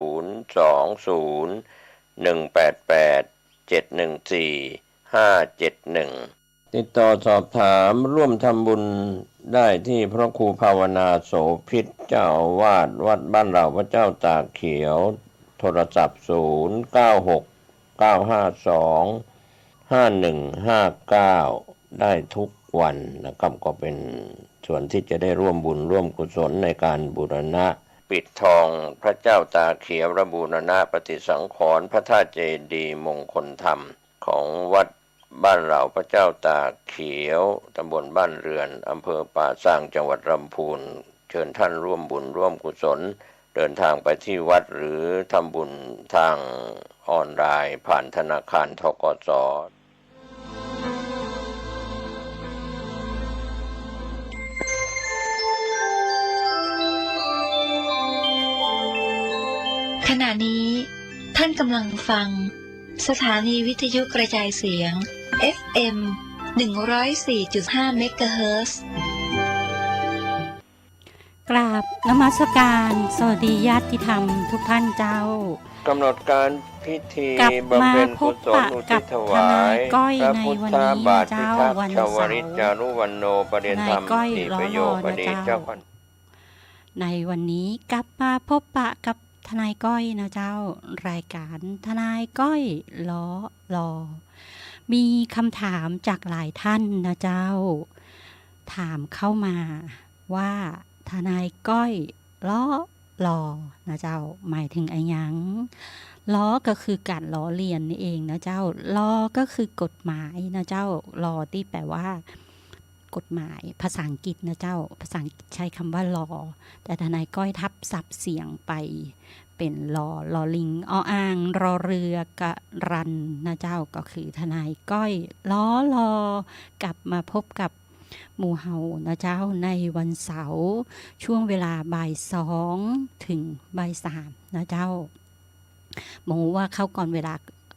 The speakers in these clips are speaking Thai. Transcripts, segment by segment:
ติดต่อสอบถามร่วมทำบุญได้ที่พระครูภาวนาโสภิตเจ้าอาวาสวัดบ้านเราพระเจ้าตากเขียวโทรศัพท์0969525159ได้ทุกวันนะครับก็เป็นส่วนที่จะได้ร่วมบุญร่วมกุศลในการบูรณะปิดทองพระเจ้าตาเขียวบูรณะปฏิสังขรณ์พระธาตุเจดีย์มงคลธรรมของวัดบ้านเราพระเจ้าตาเขียวตำบลบ้านเรือนอำเภอป่าซางจังหวัดลำพูนเชิญท่านร่วมบุญร่วมกุศลเดินทางไปที่วัดหรือทำบุญทางออนไลน์ผ่านธนาคารธกส.ขณะนี้ท่านกำลังฟังสถานีวิทยุกระจายเสียง FM 104.5 เมกะเฮิรตซ์ กราบนมัสการสวัสดีญาติธรรมทุกท่านเจ้ากำหนดการพิธีบำเพ็ญกุศลอุทิศถวายพระพุทธบาทพิทักษ์ชวริตจารุวรรณโนประเด็นธรรมติประโยคประเดชเจ้ากันในวันนี้กลับมาพบปะกับทนายก้อยนะเจ้ารายการทนายก้อยล้อรอมีคำถามจากหลายท่านนะเจ้าถามเข้ามาว่าทนายก้อยล้อรอนะเจ้าหมายถึงอะไรยังล้อก็คือการล้อเลียนนี่เองนะเจ้าล้อก็คือกฎหมายนะเจ้าล้อที่แปลว่ากฎหมายภาษาอังกฤษนะเจ้าภาษาอังกฤษใช้คำว่า law แต่ทนายก้อยทับศัพท์เสียงไปเป็นลอลิงอ่างรอเรือกะรันนะเจ้าก็คือทนายก้อยล้อกลับมาพบกับหมู่เฮานะเจ้าในวันเสาร์ช่วงเวลาบ่าย2ถึงบ่าย3นะเจ้าหมูว่าเข้าก่อนเวลา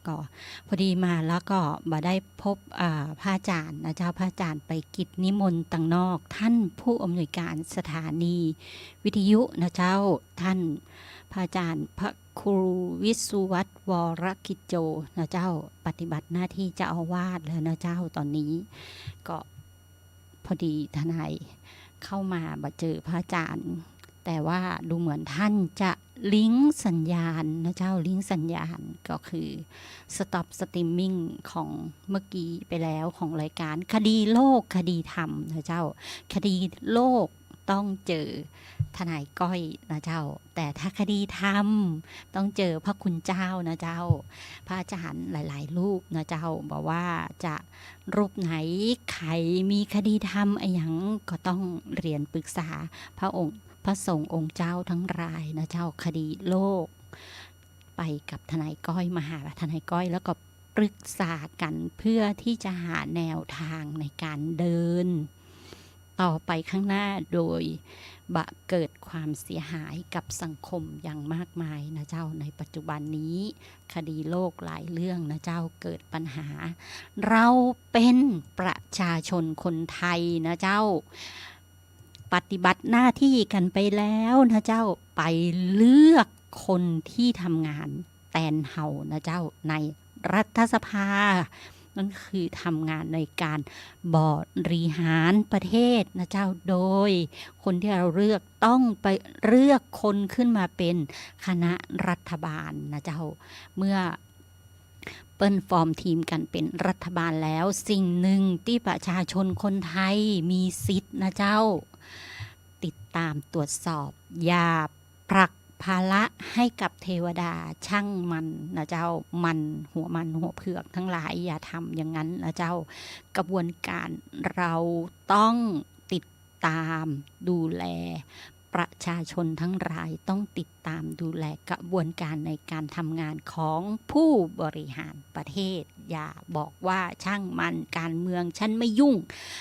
ก็พอดีมาแล้วก็มาได้พบพระอาจารย์นะเจ้าพระอาจารย์ไปกิจนิมนต์ต่างนอกท่านผู้อำนวยการสถานีวิทยุนะเจ้าท่านพระอาจารย์พระครูวิสุวัตรวรกิจโจนะเจ้าปฏิบัติหน้าที่เจ้าอาวาสแล้วนะเจ้าตอนนี้ก็พอดีทนายเข้ามาเจอพระอาจารย์แต่ว่าดูเหมือนท่านจะลิงก์สัญญาณนะเจ้าลิงก์สัญญาณก็คือ stop streaming ของเมื่อกี้ไปแล้วของรายการคดีโลกคดีธรรมนะเจ้าคดีโลกต้องเจอทนายก้อยนะเจ้าแต่ถ้าคดีธรรมต้องเจอพระคุณเจ้านะเจ้าพระอาจารย์หลายๆรูปนะเจ้าบอกว่าจะรูปไหนใครมีคดีธรรมอะไรอย่างก็ต้องเรียนปรึกษาพระสงฆ์องค์เจ้าทั้งรายนะเจ้าคดีโลกไปกับทนายก้อยมาหาทนายก้อยแล้วก็ปรึกษากันเพื่อที่จะหาแนวทางในการเดินต่อไปข้างหน้าโดยเกิดความเสียหายกับสังคมอย่างมากมายนะเจ้าในปัจจุบันนี้คดีโลกหลายเรื่องนะเจ้าเกิดปัญหาเราเป็นประชาชนคนไทยนะเจ้าปฏิบัติหน้าที่กันไปแล้วนะเจ้าไปเลือกคนที่ทำงานแทนเฮานะเจ้าในรัฐสภานั่นคือทำงานในการบริหารประเทศนะเจ้าโดยคนที่เราเลือกต้องไปเลือกคนขึ้นมาเป็นคณะรัฐบาลนะเจ้าเมื่อเปิ้ลฟอร์มทีมกันเป็นรัฐบาลแล้วสิ่งหนึ่งที่ประชาชนคนไทยมีสิทธิ์นะเจ้าติดตามตรวจสอบอย่าผลักภาระให้กับเทวดาช่างมันนะเจ้าหัวเผือกทั้งหลายอย่าทำอย่างนั้นนะเจ้ากระบวนการเราต้องติดตามดูแลประชาชนทั้งหลายต้องติดตามดูแลกระบวนการในการทำงานของผู้บริหารประเทศอย่าบอกว่าช่างมันการเมืองฉันไม่ยุ่ง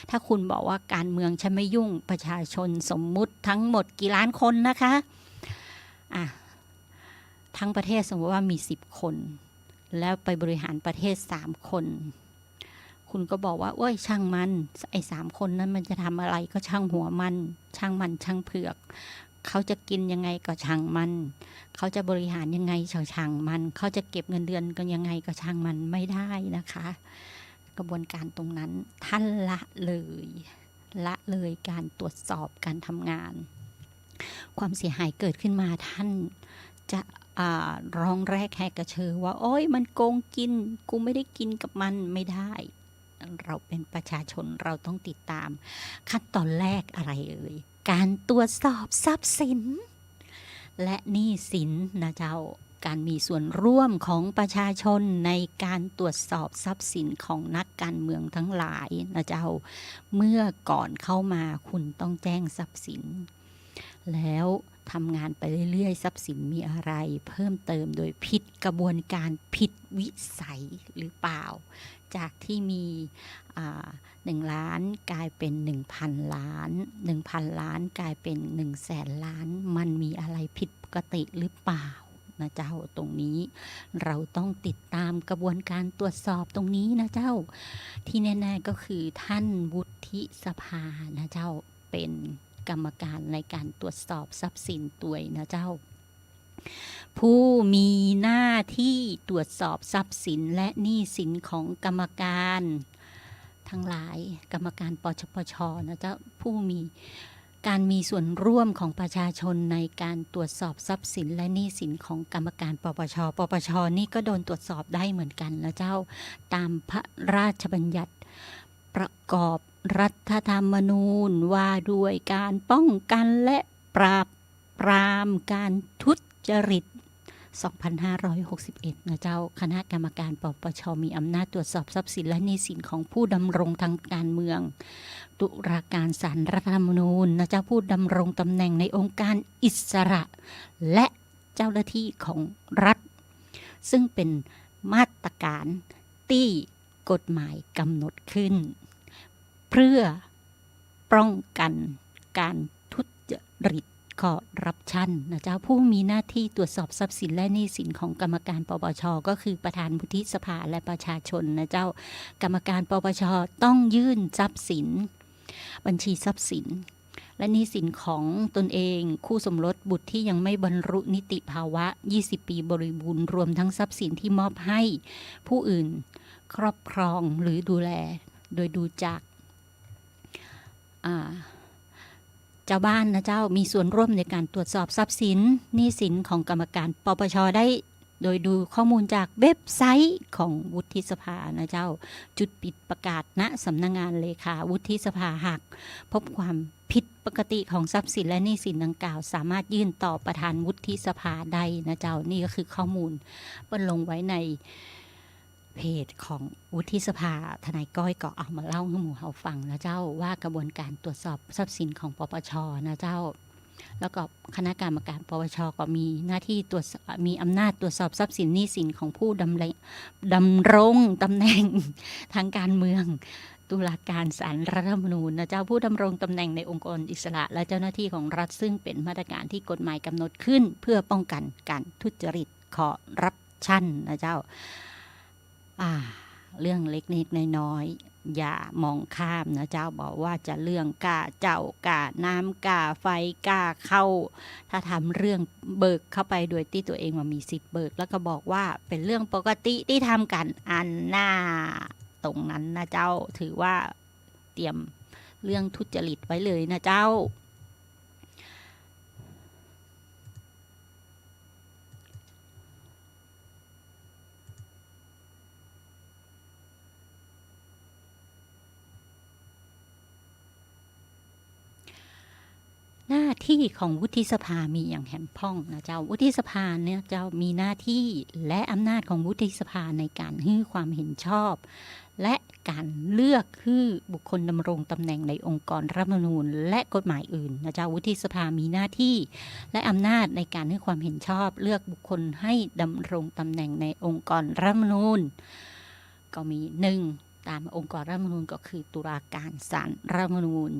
ถ้าคุณบอกว่าการเมืองฉันไม่ยุ่งประชาชนสมมุติทั้งหมดกี่ล้านคนนะคะทั้งประเทศสมมติว่ามี10คนแล้วไปบริหารประเทศ3คนคุณก็บอกว่าโอ้ยช่างมันไอ้3คนนั้นมันจะทำอะไรก็ช่างหัวมันช่างเผือก เขาจะกินยังไงก็ช่างมันเขาจะบริหารยังไงช่างมันเขาจะเก็บเงินเดือนกันยังไงก็ช่างมันไม่ได้นะคะ กระบวนการตรงนั้นท่านละเลยการตรวจสอบการทำงานความเสียหายเกิดขึ้นมาท่านจะร้องแรกแหกกระเชอว่าโอ๊ยมันโกงกินกูไม่ได้กินกับมันไม่ได้เราเป็นประชาชนเราต้องติดตามขั้นตอนแรกอะไรการตรวจสอบทรัพย์สินและหนี้สินนะเจ้าการมีส่วนร่วมของประชาชนในการตรวจสอบทรัพย์สินของนักการเมืองทั้งหลายนะเจ้าเมื่อก่อนเข้ามาคุณต้องแจ้งทรัพย์สินแล้วทำงานไปเรื่อยๆทรัพย์สินมีอะไรเพิ่มเติมโดยผิดกระบวนการผิดวิสัยหรือเปล่าจากที่มี1 ล้านกลายเป็น 1,000 ล้าน 1,000 ล้านกลายเป็น 100,000 ล้านมันมีอะไรผิดปกติหรือเปล่านะเจ้าตรงนี้เราต้องติดตามกระบวนการตรวจสอบตรงนี้นะเจ้าที่แน่ๆก็คือท่านวุฒิสภานะเจ้าเป็นกรรมการในการตรวจสอบทรัพย์สินตัวนะเจ้าผู้มีหน้าที่ตรวจสอบทรัพย์สินและหนี้สินของกรรมการทั้งหลายกรรมการปชปชนะเจ้าผู้มีการมีส่วนร่วมของประชาชนในการตรวจสอบทรัพย์สินและหนี้สินของกรรมการปปชนี่ก็โดนตรวจสอบได้เหมือนกันนะเจ้าตามพระราชบัญญัติประกอบรัฐธรรมนูญว่าด้วยการป้องกันและปราบปรามการทุจริต 2561 นะเจ้าคณะกรรมการปปชมีอำนาจตรวจสอบทรัพย์สินและหนี้สินของผู้ดำรงทางการเมืองตุลาการศาลรัฐธรรมนูญนะเจ้าผู้ดำรงตำแหน่งในองค์การอิสระและเจ้าหน้าที่ของรัฐซึ่งเป็นมาตรการที่กฎหมายกำหนดขึ้นเพื่อป้องกันการทุจริตคอร์รัปชันนะเจ้าผู้มีหน้าที่ตรวจสอบทรัพย์สินและหนี้สินของกรรมการปปชก็คือประธานวุฒิสภาและประชาชนนะเจ้ากรรมการปปชต้องยื่นทรัพย์สินบัญชีทรัพย์สินและหนี้สินของตนเองคู่สมรสบุตรที่ยังไม่บรรลุนิติภาวะ20 ปีบริบูรณ์รวมทั้งทรัพย์สินที่มอบให้ผู้อื่นครอบครองหรือดูแลโดยดูจากเจ้าบ้านนะเจ้ามีส่วนร่วมในการตรวจสอบทรัพย์สินหนี้สินของกรรมการปปชได้โดยดูข้อมูลจากเว็บไซต์ของวุฒิสภานะเจ้าจุดปิดประกาศณสำนักงานเลขาวุฒิสภาหากพบความผิดปกติของทรัพย์สินและหนี้สินดังกล่าวสามารถยื่นต่อประธานวุฒิสภาได้นะเจ้านี่ก็คือข้อมูลเปิ้ลลงไว้ในเพจของวุฒิสภาทนายก้อยก็เอามาเล่าให้หมู่เฮาฟังนะเจ้าว่ากระบวนการตรวจสอบทรัพย์สินของปปชนะเจ้าแล้วก็คณะกรรมการปปชก็มีหน้าที่มีอำนาจตรวจสอบทรัพย์สินหนี้สินของผู้ดำรงตำแหน่งทางการเมืองตุลาการศาลรัฐธรรมนูญนะเจ้าผู้ดำรงตำแหน่งในองค์กรอิสระและเจ้าหน้าที่ของรัฐซึ่งเป็นมาตรการที่กฎหมายกำหนดขึ้นเพื่อป้องกันการทุจริตคอร์รัปชันนะเจ้าเรื่องเล็กๆน้อยๆอย่ามองข้ามนะเจ้าบอกว่าจะเรื่องกล้าเจ้ากล้าน้ำกล้าไฟกล้าเข้าถ้าทำเรื่องเบิกเข้าไปโดยที่ตัวเองมีสิทธิ์เบิกแล้วก็บอกว่าเป็นเรื่องปกติที่ทำกันอันหน้าตรงนั้นนะเจ้าถือว่าเตรียมเรื่องทุจริตไว้เลยนะเจ้าหน้าที่ของวุฒิสภามีอย่างแหมพ่องนะเจ้าวุฒิสภาเนี่ยเจ้ามีหน้าที่และอำนาจของวุฒิสภาในการให้ความเห็นชอบและการเลือกคือบุคคลดำรงตำแหน่งในองค์กรรัฐธรรมนูญและกฎหมายอื่นนะเจ้าวุฒิสภามีหน้าที่และอำนาจในการให้ความเห็นชอบเลือกบุคคลให้ดำรงตำแหน่งในองค์กรรัฐธรรมนูญก็มี1ตามองค์กรรัฐธรรมนูญก็คือตุลาการศาลรัฐธรรมนูญ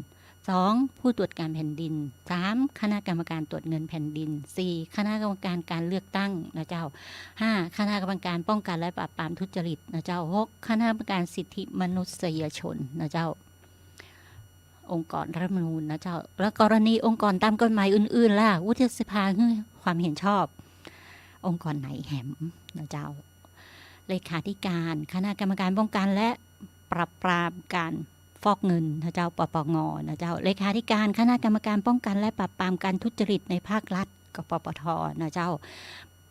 2ผู้ตรวจการแผ่นดิน3คณะกรรมการตรวจเงินแผ่นดิน4คณะกรรมการการเลือกตั้งนะเจ้า5คณะกรรมการป้องกันและปราบปรามทุจริตนะเจ้า6คณะกรรมการสิทธิมนุษยชนนะเจ้า องค์กรรัฐธรรมนูญนะเจ้าแล้วกรณีองค์กรตามกฎหมายอื่นๆล่ะวุฒิสภาให้ความเห็นชอบองค์กรไหนแหมนะเจ้าเลขาธิการคณะกรรมการป้องกันและปราบปรามการฟอกเงินนะเจ้าปปงนะเจ้าเลขาธิการคณะกรรมการป้องกันและปราบปรามการทุจริตในภาครัฐกปปทนะเจ้า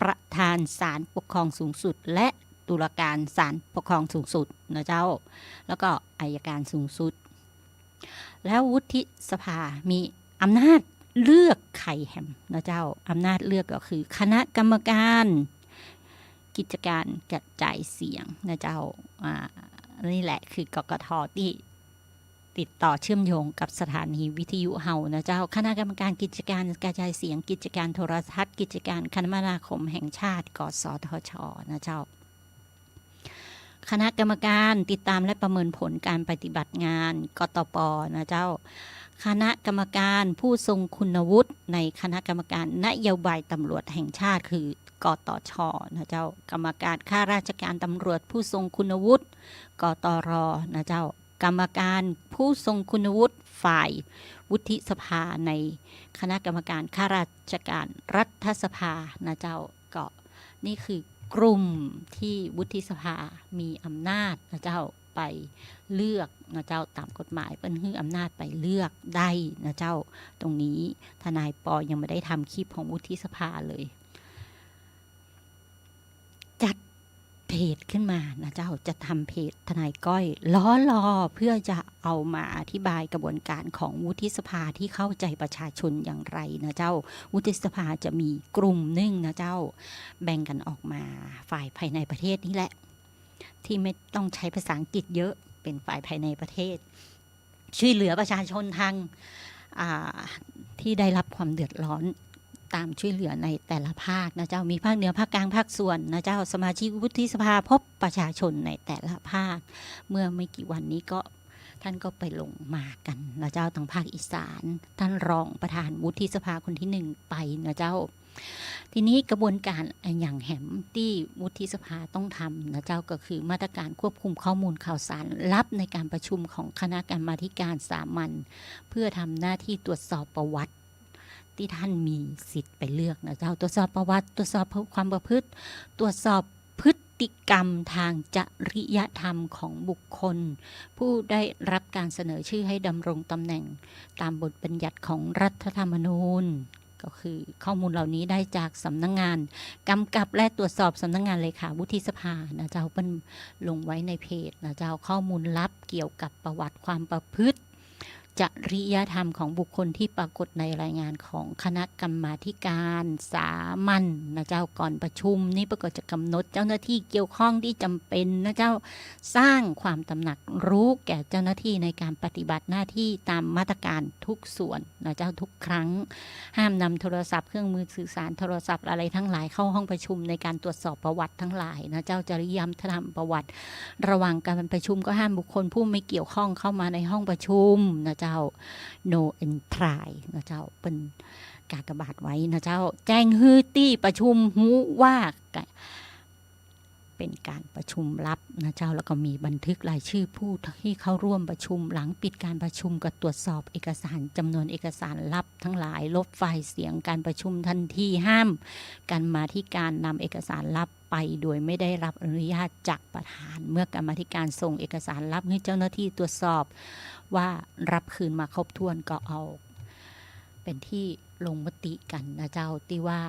ประธานศาลปกครองสูงสุดและตุลาการศาลปกครองสูงสุดนะเจ้าแล้วก็อัยการสูงสุดแล้ววุฒิสภามีอำนาจเลือกใครแหมนะเจ้าอำนาจเลือกก็คือคณะกรรมการกิจการกระจายเสียงนะเจ้านี่แหละคือกกท.ที่ติดต่อเชื่อมโยงกับสถานีวิทยุเฮานะเจ้าคณะกรรมการกิจการกระจายเสียงกิจการโทรทัศน์กิจการคมนาคมแห่งชาติกสทช.นะเจ้าคณะกรรมการติดตามและประเมินผลการปฏิบัติงานกตป.นะเจ้าคณะกรรมการผู้ทรงคุณวุฒิในคณะกรรมการนโยบายตำรวจแห่งชาติคือกตช.นะเจ้ากรรมการข้าราชการตำรวจผู้ทรงคุณวุฒิกตร.นะเจ้ากรรมการผู้ทรงคุณวุฒิฝ่ายวุฒิสภาในคณะกรรมการข้าราชการรัฐสภานะเจ้าก็นี่คือกลุ่มที่วุฒิสภามีอำนาจนะเจ้าไปเลือกนะเจ้าตามกฎหมายเป็นให้อำนาจไปเลือกได้นะเจ้าตรงนี้ทนายปอยังไม่ได้ทำคลิปของวุฒิสภาเลยจัดเพจขึ้นมานะเจ้าจะทำเพจทนายก้อยล้อรอเพื่อจะเอามาอธิบายกระบวนการของวุฒิสภาที่เข้าใจประชาชนอย่างไรนะเจ้าวุฒิสภาจะมีกลุ่มหนึ่งนะเจ้าแบ่งกันออกมาฝ่ายภายในประเทศนี่แหละที่ไม่ต้องใช้ภาษาอังกฤษเยอะเป็นฝ่ายภายในประเทศช่วยเหลือประชาชนทางที่ได้รับความเดือดร้อนตามช่วยเหลือในแต่ละภาคนะเจ้ามีภาคเหนือภาคกลางภาคส่วนนะเจ้าสมาชิกวุฒิสภาพบประชาชนในแต่ละภาคเมื่อไม่กี่วันนี้ก็ท่านก็ไปลงมากันนะเจ้าทางภาคอีสานท่านรองประธานวุฒิสภาคนที่1ไปนะเจ้าทีนี้กระบวนการอย่างแหมที่วุฒิสภาต้องทำนะเจ้าก็คือมาตรการควบคุมข้อมูลข่าวสารลับในการประชุมของคณะกรรมาธิการสามัญเพื่อทำหน้าที่ตรวจสอบประวัติที่ท่านมีสิทธิ์ไปเลือกนะเจ้าตรวจสอบประวัติตรวจสอบความประพฤติตรวจสอบพฤติกรรมทางจริยธรรมของบุคคลผู้ได้รับการเสนอชื่อให้ดำรงตำแหน่งตามบทบัญญัติของรัฐธรรมนูญก็คือข้อมูลเหล่านี้ได้จากสำนักงานกำกับและตรวจสอบสำนักงานเลขาวุฒิสภานะเจ้าเป็นลงไว้ในเพจนะเจ้าข้อมูลลับเกี่ยวกับประวัติความประพฤติจริยธรรมของบุคคลที่ปรากฏในรายงานของคณะกรรมาธิการสามัญนะเจ้าก่อนประชุมนี้ปรากฏจะกำหนดเจ้าหน้าที่เกี่ยวข้องที่จำเป็นนะเจ้าสร้างความตระหนักรู้แก่เจ้าหน้าที่ในการปฏิบัติหน้าที่ตามมาตรการทุกส่วนนะเจ้าทุกครั้งห้ามนำโทรศัพท์เครื่องมือสื่อสารโทรศัพท์อะไรทั้งหลายเข้าห้องประชุมในการตรวจสอบประวัติทั้งหลายนะเจ้าจริยธรรมประวัติระหว่างการประชุมก็ห้ามบุคคลผู้ไม่เกี่ยวข้องเข้ามาในห้องประชุมนะเจ้าno entry นะเจ้าเป็นกากบาทไว้นะเจ้าแจ้งฮื้อตี้ประชุมหูว่าเป็นการประชุมลับนะเจ้าแล้วก็มีบันทึกรายชื่อผู้ที่เข้าร่วมประชุมหลังปิดการประชุมก็ตรวจสอบเอกสารจำนวนเอกสารลับทั้งหลายลบไฟล์เสียงการประชุมทันทีห้ามการมาที่การนำเอกสารลับไปโดยไม่ได้รับอนุญาตจากประธานเมื่อกรรมาธิการส่งเอกสารลับให้เจ้าหน้าที่ตรวจสอบว่ารับคืนมาครบถ้วนก็เอาเป็นที่ลงมติกันนะเจ้าที่ว่า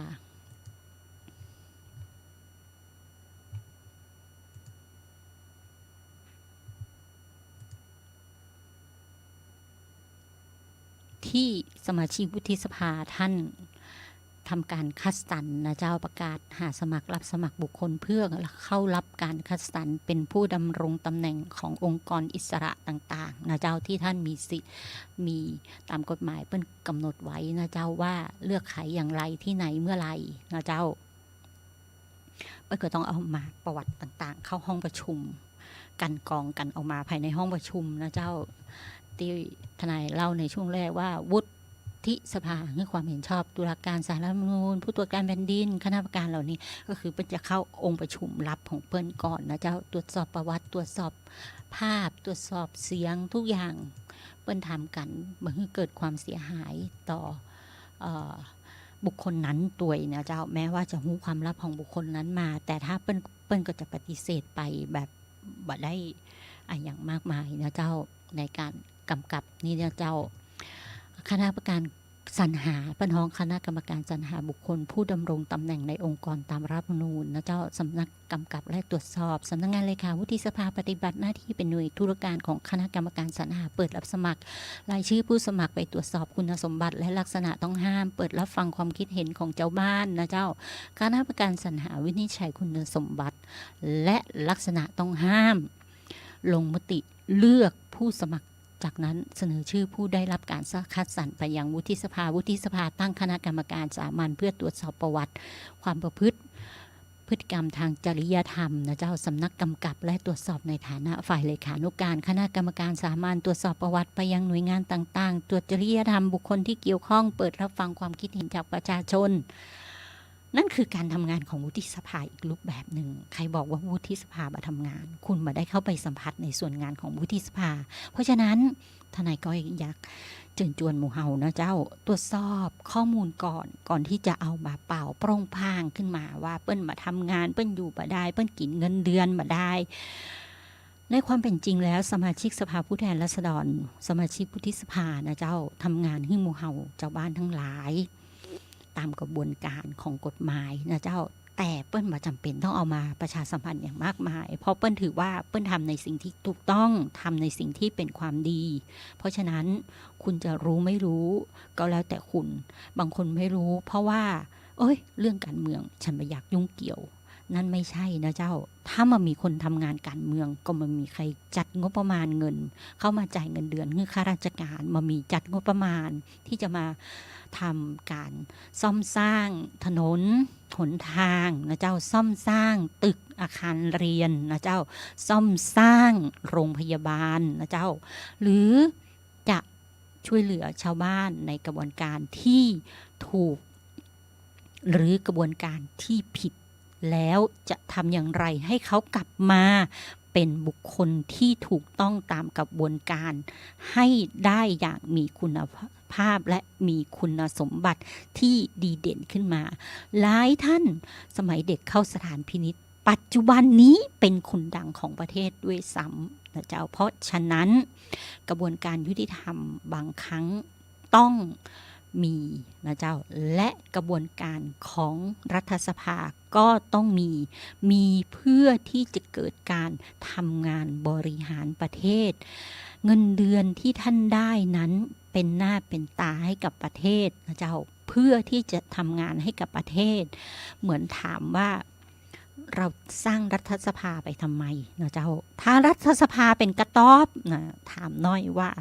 ที่สมาชิกวุฒิสภาท่านทำการคัดสรรนะเจ้าประกาศหาสมัครรับสมัครบุคคลเพื่อเข้ารับการคัดสรรเป็นผู้ดำรงตำแหน่งขององค์กรอิสระต่างๆนะเจ้าที่ท่านมีสิทธิ์มีตามกฎหมายเป็นกำหนดไว้นะเจ้าว่าเลือกใครอย่างไรที่ไหนเมื่อไรนะเจ้าก็ต้องเอามาประวัติต่างๆเข้าห้องประชุมกันกองกันออกมาภายในห้องประชุมนะเจ้าที่ทนายเล่าในช่วงแรกว่าวุฒิสภาให้ความเห็นชอบตุลาการศาลรัฐธรรมนูญผู้ตรวจการแผ่นดินคณะกรรมการเหล่านี้ก็คือเป็นจะเข้าองค์ประชุมลับของเปิ้นก่อนนะเจ้าตรวจสอบประวัติตรวจสอบภาพตรวจสอบเสียงทุกอย่าง เปิ้นทำกันบ่ให้เกิดความเสียหายต่อบุคคลนั้นตัวนะเจ้าแม้ว่าจะรู้ความลับของบุคคลนั้นมาแต่ถ้าเปิ้นก็จะปฏิเสธไปแบบบ่ได้อย่างมากมายนะเจ้าในการกำกับนี่นะเจ้าคณะกรรมการสรรหาปน้องคณะกรรมการสรรหาบุคคลผู้ดำรงตำแหน่งในองค์กรตามรัฐธรรมนูญนะเจ้าสำนักกำกับและตรวจสอบสำนักงานเลขาวุฒิสภาปฏิบัติหน้าที่เป็นหน่วยธุรการของคณะกรรมการสรรหาเปิดรับสมัครรายชื่อผู้สมัครไปตรวจสอบคุณสมบัติและลักษณะต้องห้ามเปิดรับฟังความคิดเห็นของเจ้าบ้านนะเจ้าคณะกรรมการสรรหาวินิจฉัยคุณสมบัติและลักษณะต้องห้ามลงมติเลือกผู้สมัครจากนั้นเสนอชื่อผู้ได้รับการคัดสรรไปยังวุฒิสภาตั้งคณะกรรมการสามัญเพื่อตรวจสอบประวัติความประพฤติพฤติกรรมทางจริยธรรมนะเจ้าสำนักกำกับและตรวจสอบในฐานะฝ่ายเลขานุการคณะกรรมการสามัญตรวจสอบประวัติไปยังหน่วยงานต่างๆตรวจจริยธรรมบุคคลที่เกี่ยวข้องเปิดรับฟังความคิดเห็นจากประชาชนนั่นคือการทำงานของวุฒิสภาอีกรูปแบบหนึ่งใครบอกว่าวุฒิสภามาทำงานคุณมาได้เข้าไปสัมผัสในส่วนงานของวุฒิสภาเพราะฉะนั้นทนายก็อยากเชิญชวนหมู่เฮานะเจ้าตรวจสอบข้อมูลก่อนที่จะเอามาเป่าโปร่งพางขึ้นมาว่าเปิ้นมาทำงานเปิ้นอยู่บ่ได้เปิ้นกินเงินเดือนบ่ได้ในความเป็นจริงแล้วสมาชิกสภาผู้แทนราษฎรสมาชิกวุฒิสภานะเจ้าทำงานให้หมู่เฮาเจ้าบ้านทั้งหลายตามกระบวนการของกฎหมายนะเจ้าแต่เปิ้ลมาจำเป็นต้องเอามาประชาสัมพันธ์อย่างมากมายเพราะเปิ้ลถือว่าเปิ้ลทำในสิ่งที่ถูกต้องทำในสิ่งที่เป็นความดีเพราะฉะนั้นคุณจะรู้ไม่รู้ก็แล้วแต่คุณบางคนไม่รู้เพราะว่าเรื่องการเมืองฉันไม่อยากยุ่งเกี่ยวนั่นไม่ใช่นะเจ้าถ้ามันมีคนทำงานการเมืองก็มันมีใครจัดงบประมาณเงินเข้ามาจ่ายเงินเดือนให้ข้าราชการมันมีจัดงบประมาณที่จะมาทำการซ่อมสร้างถนนหนทางนะเจ้าซ่อมสร้างตึกอาคารเรียนนะเจ้าซ่อมสร้างโรงพยาบาลนะเจ้าหรือจะช่วยเหลือชาวบ้านในกระบวนการที่ถูกหรือกระบวนการที่ผิดแล้วจะทำอย่างไรให้เขากลับมาเป็นบุคคลที่ถูกต้องตามกระบวนการให้ได้อย่างมีคุณภาพและมีคุณสมบัติที่ดีเด่นขึ้นมาหลายท่านสมัยเด็กเข้าสถานพินิจปัจจุบันนี้เป็นคนดังของประเทศด้วยซ้ำนะเจ้าเพราะฉะนั้นกระบวนการยุติธรรมบางครั้งต้องมีนะเจ้าและกระบวนการของรัฐสภาก็ต้องมีเพื่อที่จะเกิดการทำงานบริหารประเทศเงินเดือนที่ท่านได้นั้นเป็นหน้าเป็นตาให้กับประเทศนะเจ้าเพื่อที่จะทำงานให้กับประเทศเหมือนถามว่าเราสร้างรัฐสภาไปทำไมนะเจ้าถ้ารัฐสภาเป็นกระต๊อบนะถามน้อยว่า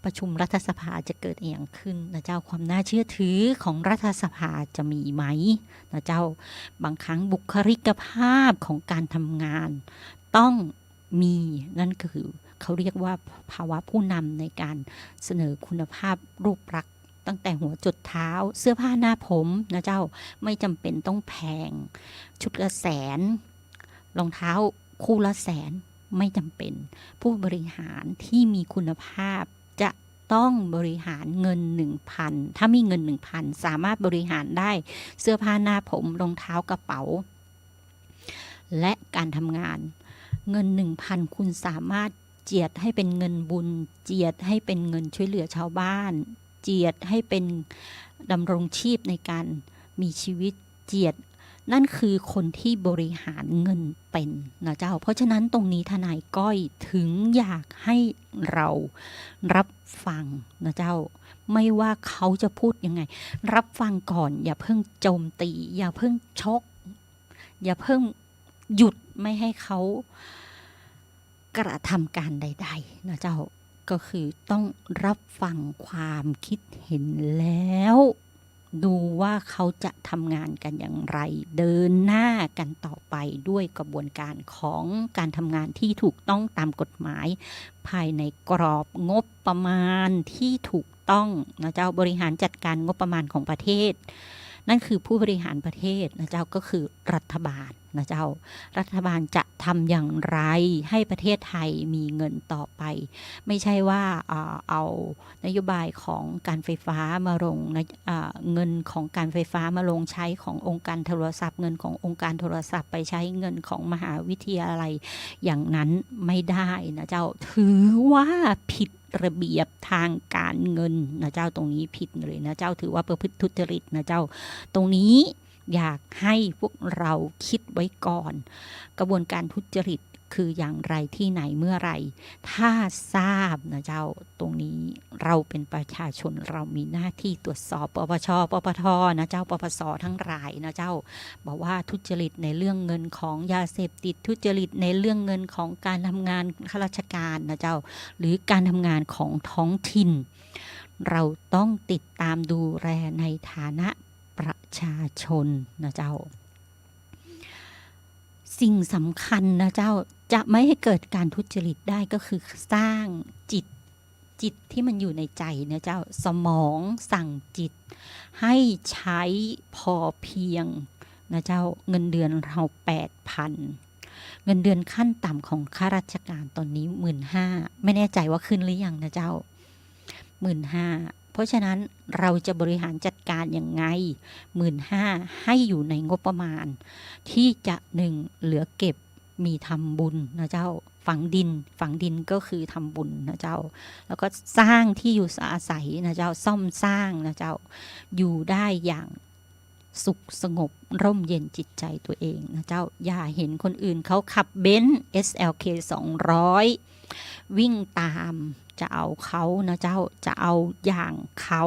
ประชุมรัฐสภาจะเกิดอย่างขึ้นนะเจ้าความน่าเชื่อถือของรัฐสภาจะมีไหมนะเจ้าบางครั้งบุคลิกภาพของการทำงานต้องมีนั่นก็คือเขาเรียกว่าภาวะผู้นำในการเสนอคุณภาพรูปลักษณ์ตั้งแต่หัวจดเท้าเสื้อผ้าหน้าผมนะเจ้าไม่จำเป็นต้องแพงชุดละแสนรองเท้าคู่ละแสนไม่จำเป็นผู้บริหารที่มีคุณภาพจะต้องบริหารเงิน 1,000 ถ้ามีเงิน 1,000 สามารถบริหารได้เสื้อผ้าหน้าผมรองเท้ากระเป๋าและการทำงานเงิน 1,000 คุณสามารถเจียดให้เป็นเงินบุญเจียดให้เป็นเงินช่วยเหลือชาวบ้านเจียดให้เป็นดำรงชีพในการมีชีวิตเจียดนั่นคือคนที่บริหารเงินเป็นนะเจ้าเพราะฉะนั้นตรงนี้ทนายก้อยถึงอยากให้เรารับฟังนะเจ้าไม่ว่าเขาจะพูดยังไงรับฟังก่อนอย่าเพิ่งโจมตีอย่าเพิ่งชกอย่าเพิ่งหยุดไม่ให้เขากระทำการใดๆนะเจ้าก็คือต้องรับฟังความคิดเห็นแล้วดูว่าเขาจะทำงานกันอย่างไรเดินหน้ากันต่อไปด้วยกระบวนการของการทำงานที่ถูกต้องตามกฎหมายภายในกรอบงบประมาณที่ถูกต้องนะเจ้าบริหารจัดการงบประมาณของประเทศนั่นคือผู้บริหารประเทศนะเจ้าก็คือรัฐบาล นะเจ้ารัฐบาลจะทำอย่างไรให้ประเทศไทยมีเงินต่อไปไม่ใช่ว่าเอานโยบายของการไฟฟ้ามาลงเงินของการไฟฟ้ามาลงใช้ขององค์การโทรศัพท์เงินขององค์การโทรศัพท์ไปใช้เงินของมหาวิทยาลัยอย่างนั้นไม่ได้นะเจ้าถือว่าผิดระเบียบทางการเงินนะเจ้าตรงนี้ผิดเลยนะเจ้าถือว่าประพฤติทุจริตนะเจ้าตรงนี้อยากให้พวกเราคิดไว้ก่อนกระบวนการทุจริตคืออย่างไรที่ไหนเมื่อไรถ้าทราบนะเจ้าตรงนี้เราเป็นประชาชนเรามีหน้าที่ตรวจสอบปปชปปทนะเจ้าปปสทั้งหลายนะเจ้าบอกว่าทุจริตในเรื่องเงินของยาเสพติดทุจริตในเรื่องเงินของการทำงานข้าราชการนะเจ้าหรือการทำงานของท้องถิ่นเราต้องติดตามดูแลในฐานะประชาชนนะเจ้าสิ่งสำคัญนะเจ้าจะไม่ให้เกิดการทุจริตได้ก็คือสร้างจิตที่มันอยู่ในใจนะเจ้าสมองสั่งจิตให้ใช้พอเพียงนะเจ้าเงินเดือนเรา 8,000 เงินเดือนขั้นต่ำของข้าราชการตอนนี้ 15,000 ไม่แน่ใจว่าขึ้นหรือยังนะเจ้า 15,000 เพราะฉะนั้นเราจะบริหารจัดการยังไง 15,000 ให้อยู่ในงบประมาณที่จะ1เหลือเก็บมีทำบุญนะเจ้าฝังดินก็คือทำบุญนะเจ้าแล้วก็สร้างที่อยู่อาศัยนะเจ้าซ่อมสร้างนะเจ้าอยู่ได้อย่างสุขสงบร่มเย็นจิตใจตัวเองนะเจ้าอย่าเห็นคนอื่นเขาขับเบนซ์ SLK 200วิ่งตามจะเอาเขานะเจ้าจะเอาอย่างเขา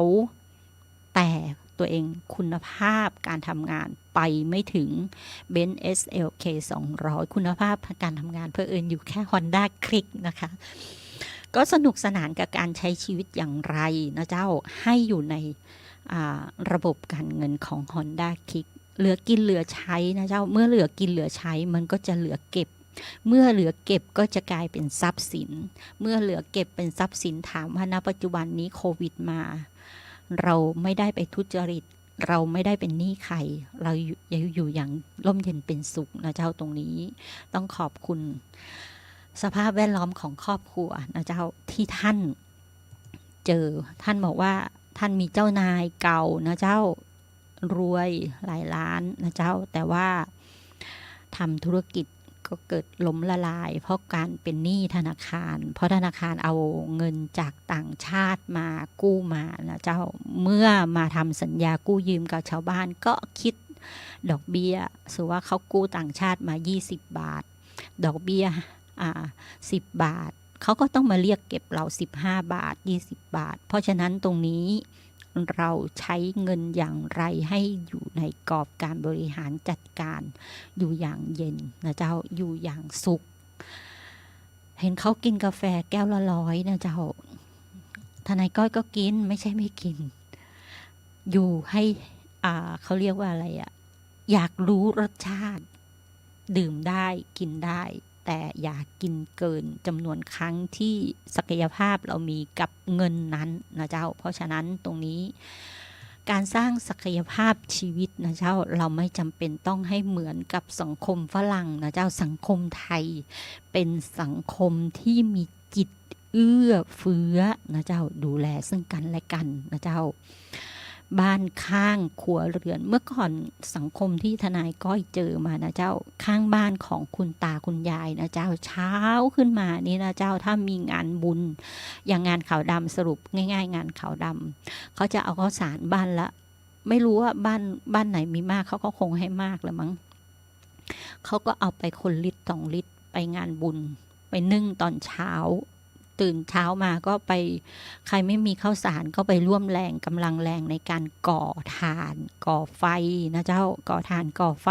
แต่ตัวเองคุณภาพการทำงานไปไม่ถึงเบนซ์ SLK 200คุณภาพการทำงานเพื่อเอิญอยู่แค่ Honda Click นะคะก็สนุกสนานกับการใช้ชีวิตอย่างไรนะเจ้าให้อยู่ในระบบการเงินของ Honda Click เหลือกินเหลือใช้นะเจ้าเมื่อเหลือกินเหลือใช้มันก็จะเหลือเก็บเมื่อเหลือเก็บก็จะกลายเป็นทรัพย์สินเมื่อเหลือเก็บเป็นทรัพย์สินถามว่าณปัจจุบันนี้โควิดมาเราไม่ได้ไปทุจริตเราไม่ได้เป็นหนี้ใครเราอยู่อย่างร่มเย็นเป็นสุขนะเจ้าตรงนี้ต้องขอบคุณสภาพแวดล้อมของครอบครัวนะเจ้าที่ท่านเจอท่านบอกว่าท่านมีเจ้านายเก่านะเจ้ารวยหลายล้านนะเจ้าแต่ว่าทำธุรกิจก็เกิดล้มละลายเพราะการเป็นหนี้ธนาคารเพราะธนาคารเอาเงินจากต่างชาติมากู้มานะเจ้าเมื่อมาทำสัญญากู้ยืมกับชาวบ้านก็คิดดอกเบี้ยสมมุติว่าเขากู้ต่างชาติมา20 บาทดอกเบี้ย10 บาทเขาก็ต้องมาเรียกเก็บเรา15 บาท20 บาทเพราะฉะนั้นตรงนี้เราใช้เงินอย่างไรให้อยู่ในกรอบการบริหารจัดการอยู่อย่างเย็นนะเจ้าอยู่อย่างสุขเห็นเขากินกาแฟแก้วละ100นะเจ้าทนายก้อยก็กินไม่ใช่ไม่กินอยู่ให้เขาเรียกว่าอะไรอยากรู้รสชาติดื่มได้กินได้แต่อย่ากินเกินจำนวนครั้งที่ศักยภาพเรามีกับเงินนั้นนะเจ้าเพราะฉะนั้นตรงนี้การสร้างศักยภาพชีวิตนะเจ้าเราไม่จำเป็นต้องให้เหมือนกับสังคมฝรั่งนะเจ้าสังคมไทยเป็นสังคมที่มีจิตเอื้อเฟื้อนะเจ้าดูแลซึ่งกันและกันนะเจ้าบ้านข้างครัวเรือนเมื่อก่อนสังคมที่ทนายก้อยเจอมานะเจ้าข้างบ้านของคุณตาคุณยายนะเจ้าเช้าขึ้นมานี่นะเจ้าถ้ามีงานบุญอย่างงานขาวดำสรุปง่ายๆงานขาวดำเขาจะเอาข้าวสารบ้านละไม่รู้ว่าบ้านไหนมีมากเขาก็คงให้มากแล้วมั้งเขาก็เอาไปคนลิตร2 ลิตรไปงานบุญไปนึ่งตอนเช้าตื่นเช้ามาก็ไปใครไม่มีข้าวสารก็ไปร่วมแรงกำลังแรงในการก่อถ่านก่อไฟนะเจ้าก่อถ่านก่อไฟ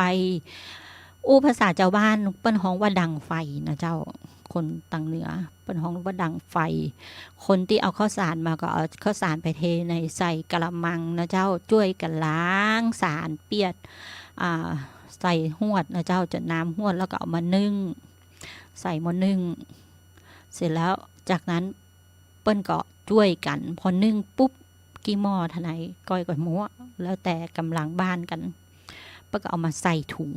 ภาษาเจ้าบ้านเปิ้นฮ้องว่าดังไฟนะเจ้าคนต่างเหนือเปิ้นฮ้องว่าดังไฟคนที่เอาข้าวสารมาก็เอาข้าวสารไปเทในใส่กะละมังนะเจ้าช่วยกันล้างสารเปียดใส่หวดนะเจ้าจนน้ำหวดแล้วก็เอามานึ่งใส่หม้อนึ่งเสร็จแล้วจากนั้นเปิ้นก็ช่วยกันพอนึ่งปุ๊บกี่หม้อทนายก้อยก่อยมัวแล้วแต่กำลังบ้านกันเปิ้นก็เอามาใส่ถุง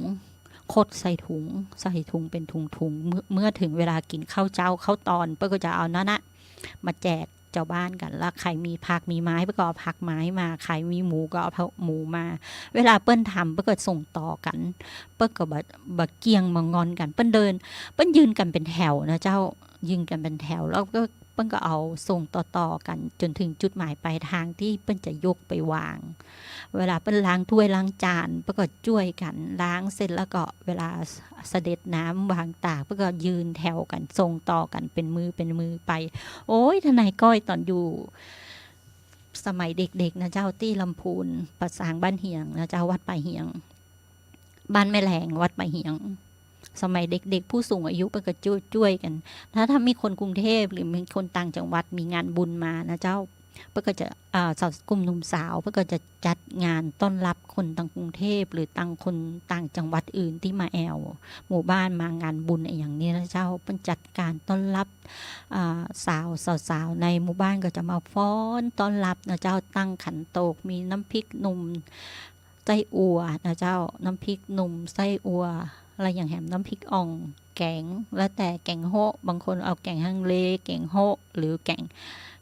คดใส่ถุงเป็นถุงเมื่อถึงเวลากินข้าวเจ้าข้าวตอนเปิ้ลก็จะเอานั่นนะมาแจกเจ้าบ้านกันแล้วใครมีผักมีไม้เปิ้ลก็เอาผักไม้มาใครมีหมูก็เอาหมูมาเวลาเปิ้ลทำเปิ้ลก็ส่งต่อกันเปิ้ลก็บะเกียงมางอนกันเปิ้ลยืนกันเป็นแถวนะเจ้ายืนกันเป็นแถวแล้วก็เปิ้ลก็เอาส่งต่อกันจนถึงจุดหมายปลายทางที่เปิ้ลจะยกไปวางเวลาเปิ้ลล้างถ้วยล้างจานเปิ้ลก็ช่วยกันล้างเสร็จแล้วก็เวลาเสด็จน้ำวางตากเปิ้ลก็ยืนแถวกันส่งต่อกันเป็นมือไปโอ้ยทนายก้อยตอนอยู่สมัยเด็กๆนะเจ้าที่ลำพูนประสางบ้านเหียงนะเจ้าวัดป่าเหียงบ้านแม่แหลงวัดป่าเหียงสมัยเด็กๆผู้สูงอายุเปิ้ลก็ช่วยกันถ้ามีคนกรุงเทพหรือมีคนต่างจังหวัดมีงานบุญมานะเจ้าเพื่อก็จะสาวกลุ่มหนุ่มสาวเพื่อก็จะจัดงานต้อนรับคนต่างกรุงเทพหรือต่างคนต่างจังหวัดอื่นที่มาแอวหมู่บ้านมางานบุญอย่างนี้นะเจ้าเป็นจัดการต้อนรับสาวในหมู่บ้านก็จะมาฟ้อนต้อนรับนะเจ้าตั้งขันโตกมีน้ำพริกหนุ่มไส้อั่วนะเจ้าน้ำพริกหนุ่มไส้อั่วอะไรอย่างแหมน้ำพริกอ่องแกงแล้วแต่แกงโฮะบางคนเอาแกงฮังเลแกงโฮะหรือแกง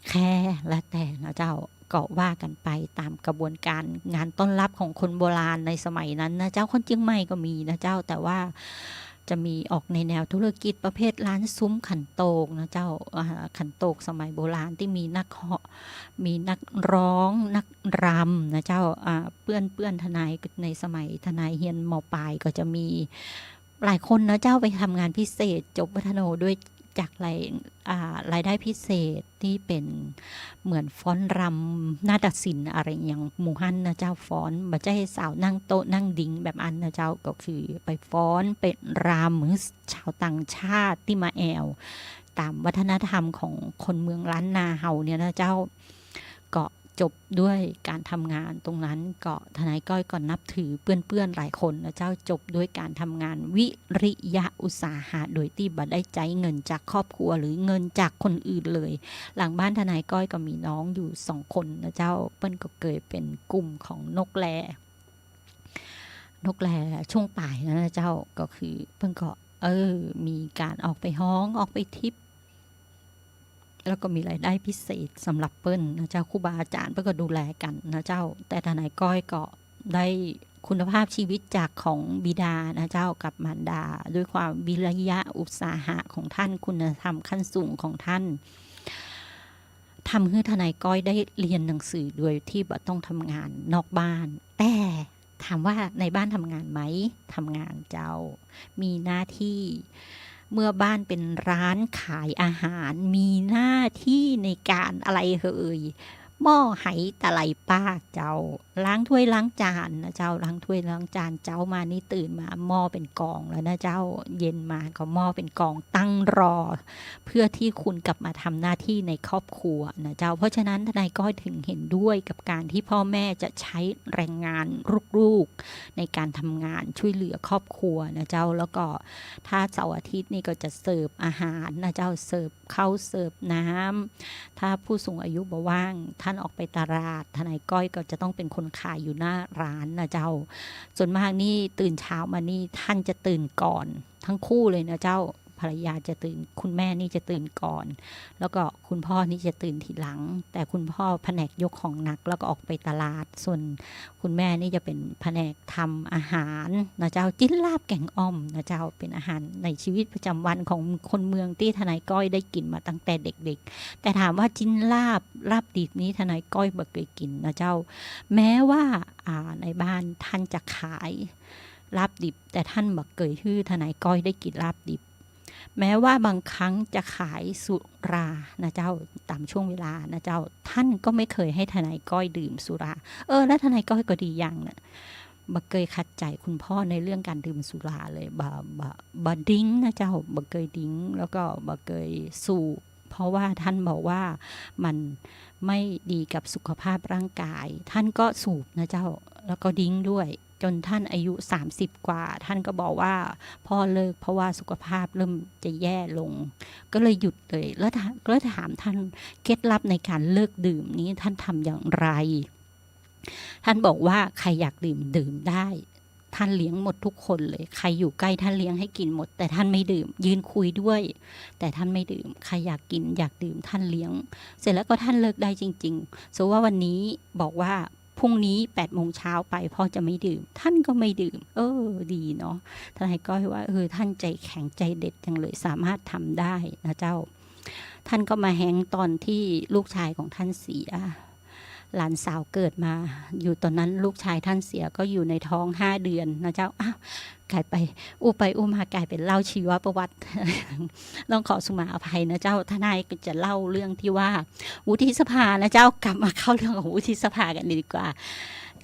แค่แล้วแต่นะเจ้าก็ว่ากันไปตามกระบวนการงานต้อนรับของคนโบราณในสมัยนั้นนะเจ้าคนเชียงใหม่ก็มีนะเจ้าแต่ว่าจะมีออกในแนวธุรกิจประเภทร้านซุ้มขันโตกนะเจ้าขันโตกสมัยโบราณที่มีนักร้องนักรำนะเจ้าเพื่อนทนายในสมัยทนายเฮียนมปลายก็จะมีหลายคนนะเจ้าไปทำงานพิเศษจบวัฒโนด้วยจากรายได้พิเศษที่เป็นเหมือนฟ้อนรำนาฏศิลป์อะไรอย่างหมู่ฮั่นนะเจ้าฟ้อนบัจใจสาวนั่งโต๊ะนั่งดิ้งแบบอันนะเจ้าก็คือไปฟ้อนเป็นรำเหมือนชาวต่างชาติที่มาแอวตามวัฒนธรรมของคนเมืองล้านนาเฮาเนี่ยนะเจ้าก็จบด้วยการทำงานตรงนั้นก็ทนายก้อยก็นับถือเพื่อนๆหลายคนนะเจ้าจบด้วยการทำงานวิริยะอุตสาหะโดยที่บ่ได้ใจเงินจากครอบครัวหรือเงินจากคนอื่นเลยหลังบ้านทนายก้อยก็มีน้องอยู่2 คนนะเจ้าเปิ้ลก็เกิดเป็นกลุ่มของนกแลช่วงปลายนะเจ้าก็คือเปิ้ลก็มีการออกไปฮ้องออกไปทิพย์แล้วก็มีรายได้พิเศษสำหรับเปิ้ลนะเจ้าครูบาอาจารย์เปิ้ลก็ดูแลกันนะเจ้าแต่ทนายก้อยก็ได้คุณภาพชีวิตจากของบิดานะเจ้ากับมารดาด้วยความวิริยะอุตสาหะของท่านคุณธรรมขั้นสูงของท่านทำให้ทนายก้อยได้เรียนหนังสือโดยที่บ่ต้องทำงานนอกบ้านแต่ถามว่าในบ้านทำงานไหมทำงานเจ้ามีหน้าที่เมื่อบ้านเป็นร้านขายอาหารมีหน้าที่ในการอะไรหม้อไหตะไลป้าเจ้าล้างถ้วยล้างจานนะเจ้าล้างถ้วยล้างจานเจ้ามานี่ตื่นมาหม้อเป็นกองแล้วนะเจ้าเย็นมาก็หม้อเป็นกองตั้งรอเพื่อที่คุณกลับมาทำหน้าที่ในครอบครัวนะเจ้าเพราะฉะนั้นทนายก็ถึงเห็นด้วยกับการที่พ่อแม่จะใช้แรงงานลูกๆในการทำงานช่วยเหลือครอบครัวนะเจ้าแล้วก็ถ้าเสาร์อาทิตย์นี่ก็จะเสิร์ฟอาหารนะเจ้าเสิร์ฟข้าวเสิร์ฟน้ำถ้าผู้สูงอายุบ่ว่างท่านออกไปตลาดทนายก้อยก็จะต้องเป็นคนขายอยู่หน้าร้านนะเจ้าส่วนมากนี่ตื่นเช้ามานี่ท่านจะตื่นก่อนทั้งคู่เลยนะเจ้าภรรยาจะตื่นคุณแม่นี่จะตื่นก่อนแล้วก็คุณพ่อนี่จะตื่นทีหลังแต่คุณพ่อแผนกยกของหนักแล้วก็ออกไปตลาดส่วนคุณแม่นี่จะเป็นแผนกทำอาหารนะเจ้าจิ้นลาบแกงอ่อมนะเจ้าเป็นอาหารในชีวิตประจำวันของคนเมืองที่ทนายก้อยได้กินมาตั้งแต่เด็กๆแต่ถามว่าจิ้นลาบดิบนี้ทนายก้อยบ่เคยกินนะเจ้าแม้ว่าในบ้านท่านจะขายลาบดิบแต่ท่านบ่เคยฮื้อทนายก้อยได้กินลาบดิบแม้ว่าบางครั้งจะขายสุรานะเจ้าตามช่วงเวลานะเจ้าท่านก็ไม่เคยให้ทนายก้อยดื่มสุราแล้วทนายก้อยก็ดีอย่างนะบ่เคยขัดใจคุณพ่อในเรื่องการดื่มสุราเลยบ่ดิ้งนะเจ้าบ่เคยดิ้งแล้วก็บ่เคยสูบเพราะว่าท่านบอกว่ามันไม่ดีกับสุขภาพร่างกายท่านก็สูบนะเจ้าแล้วก็ดิ้งด้วยจนท่านอายุ30กว่าท่านก็บอกว่าพ่อเลิกเพราะว่าสุขภาพเริ่มจะแย่ลงก็เลยหยุดเลยแล้วก็ถามท่านเคล็ดลับในการเลิกดื่มนี้ท่านทำอย่างไรท่านบอกว่าใครอยากดื่มได้ ท่านเลี้ยงหมดทุกคนเลยใครอยู่ใกล้ท่านเลี้ยงให้กินหมดแต่ท่านไม่ดื่มยืนคุยด้วยแต่ท่านไม่ดื่มใครอยากกินอยากดื่มท่านเลี้ยงเสร็จแล้วก็ท่านเลิกได้จริงๆสมมติว่าวันนี้บอกว่าพรุ่งนี้8 โมงเช้าไปพ่อจะไม่ดื่มท่านก็ไม่ดื่มดีเนาะทนายก้อยว่าท่านใจแข็งใจเด็ดจังเลยสามารถทำได้นะเจ้าท่านก็มาแฮงตอนที่ลูกชายของท่านเสียหลานสาวเกิดมาอยู่ตอนนั้นลูกชายท่านเสียก็อยู่ในท้อง5 เดือนนะเจ้าอ้าวกลายไปอู้มากลายเป็นเล่าชีวประวัติ ต้องขอสุมาอภัยนะเจ้าทนายก็จะเล่าเรื่องที่ว่าวุฒิสภานะเจ้ากลับมาเข้าเรื่องของวุฒิสภากันดีกว่า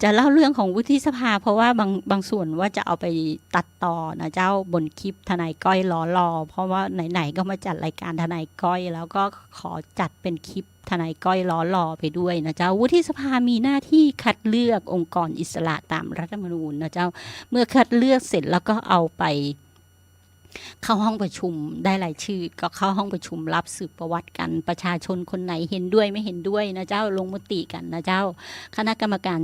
จะเล่าเรื่องของวุฒิสภาเพราะว่าบางส่วนว่าจะเอาไปตัดต่อนะเจ้าบนคลิปทนายก้อยล้อรอเพราะว่าไหนๆก็มาจัดรายการทนายก้อยแล้วก็ขอจัดเป็นคลิปทนายก้อยล้อรอไปด้วยนะเจ้าวุฒิสภามีหน้าที่คัดเลือกองค์กรอิสระตามรัฐธรรมนูญนะเจ้าเมื่อคัดเลือกเสร็จแล้วก็เอาไปเข้าห้องประชุมได้รายชื่อก็เข้าห้องประชุมรับสืบประวัติกันประชาชนคนไหนเห็นด้วยไม่เห็นด้วยนะเจ้าลงมติกันนะเจ้าคณะกรรมการ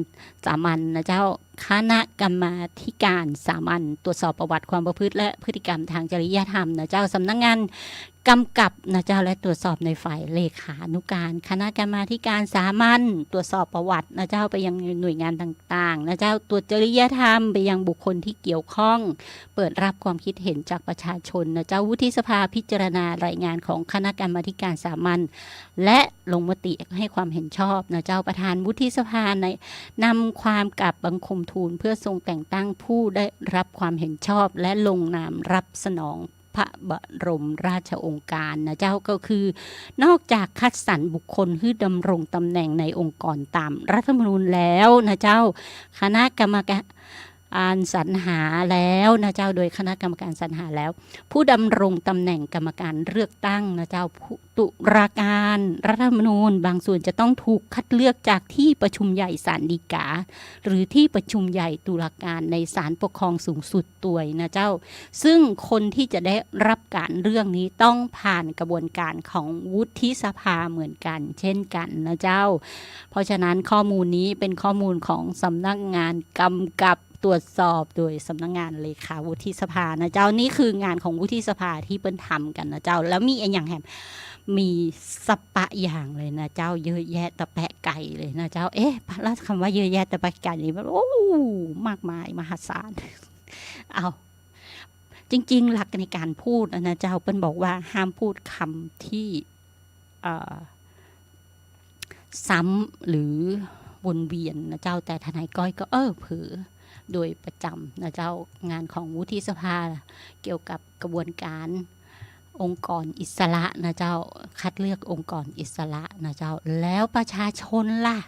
สามัญนะเจ้าคณะกรรมาธิการสามัญตรวจสอบประวัติความประพฤติและพฤติกรรมทางจริยธรรมนะเจ้าสำนักงานกำกับนะเจ้าและตรวจสอบในฝ่ายเลขานุการคณะกรรมาธิการสามัญตรวจสอบประวัตินะเจ้าไปยังหน่วยงานต่างๆนะเจ้าตรวจจริยธรรมไปยังบุคคลที่เกี่ยวข้องเปิดรับความคิดเห็นจากประชาชนนะเจ้าวุฒิสภาพิจารณารายงานของคณะกรรมาธิการสามัญและลงมติให้ความเห็นชอบนะเจ้าประธานวุฒิสภาในนำความกราบบังคมทูลเพื่อทรงแต่งตั้งผู้ได้รับความเห็นชอบและลงนามรับสนองพระบรมราชโองการนะเจ้าก็คือนอกจากคัดสรรบุคคลที่ดำรงตำแหน่งในองค์กรตามรัฐธรรมนูญแล้วนะเจ้าคณะกรรมการสรรหาแล้วนะเจ้าโดยคณะกรรมการสรรหาแล้วผู้ดำรงตำแหน่งกรรมการเลือกตั้งนะเจ้าตุลาการรัฐธรรมนูญบางส่วนจะต้องถูกคัดเลือกจากที่ประชุมใหญ่ศาลฎีกาหรือที่ประชุมใหญ่ตุลาการในศาลปกครองสูงสุดตัวยนะเจ้าซึ่งคนที่จะได้รับการเรื่องนี้ต้องผ่านกระบวนการของวุฒิสภาเหมือนกันเช่นกันนะเจ้าเพราะฉะนั้นข้อมูลนี้เป็นข้อมูลของสำนักงานกำกับตรวจสอบโดยสำนักงานเลขาวุฒิสภานะเจ้านี่คืองานของวุฒิสภาที่เปิ้นทำกันนะเจ้าแล้วมีอย่างแหมมีสัปปะอย่างเลยนะเจ้าเยอะแยะตะแปะไก่เลยนะเจ้าแล้วคำว่าเยอะแยะตะแปะไก่นี่มันมากมายมหาศาลเอาจริงๆหลักในการพูดนะเจ้าเปิ้นบอกว่าห้ามพูดคำที่ซ้ำหรือวนเวียนนะเจ้าแต่ทนายก้อยก็เผลอโดยประจำนะเจ้างานของวุฒิสภาเกี่ยวกับกระบวนการองค์กรอิสระนะเจ้าคัดเลือกองค์กรอิสระนะเจ้าแล้วประชาชนล่ะ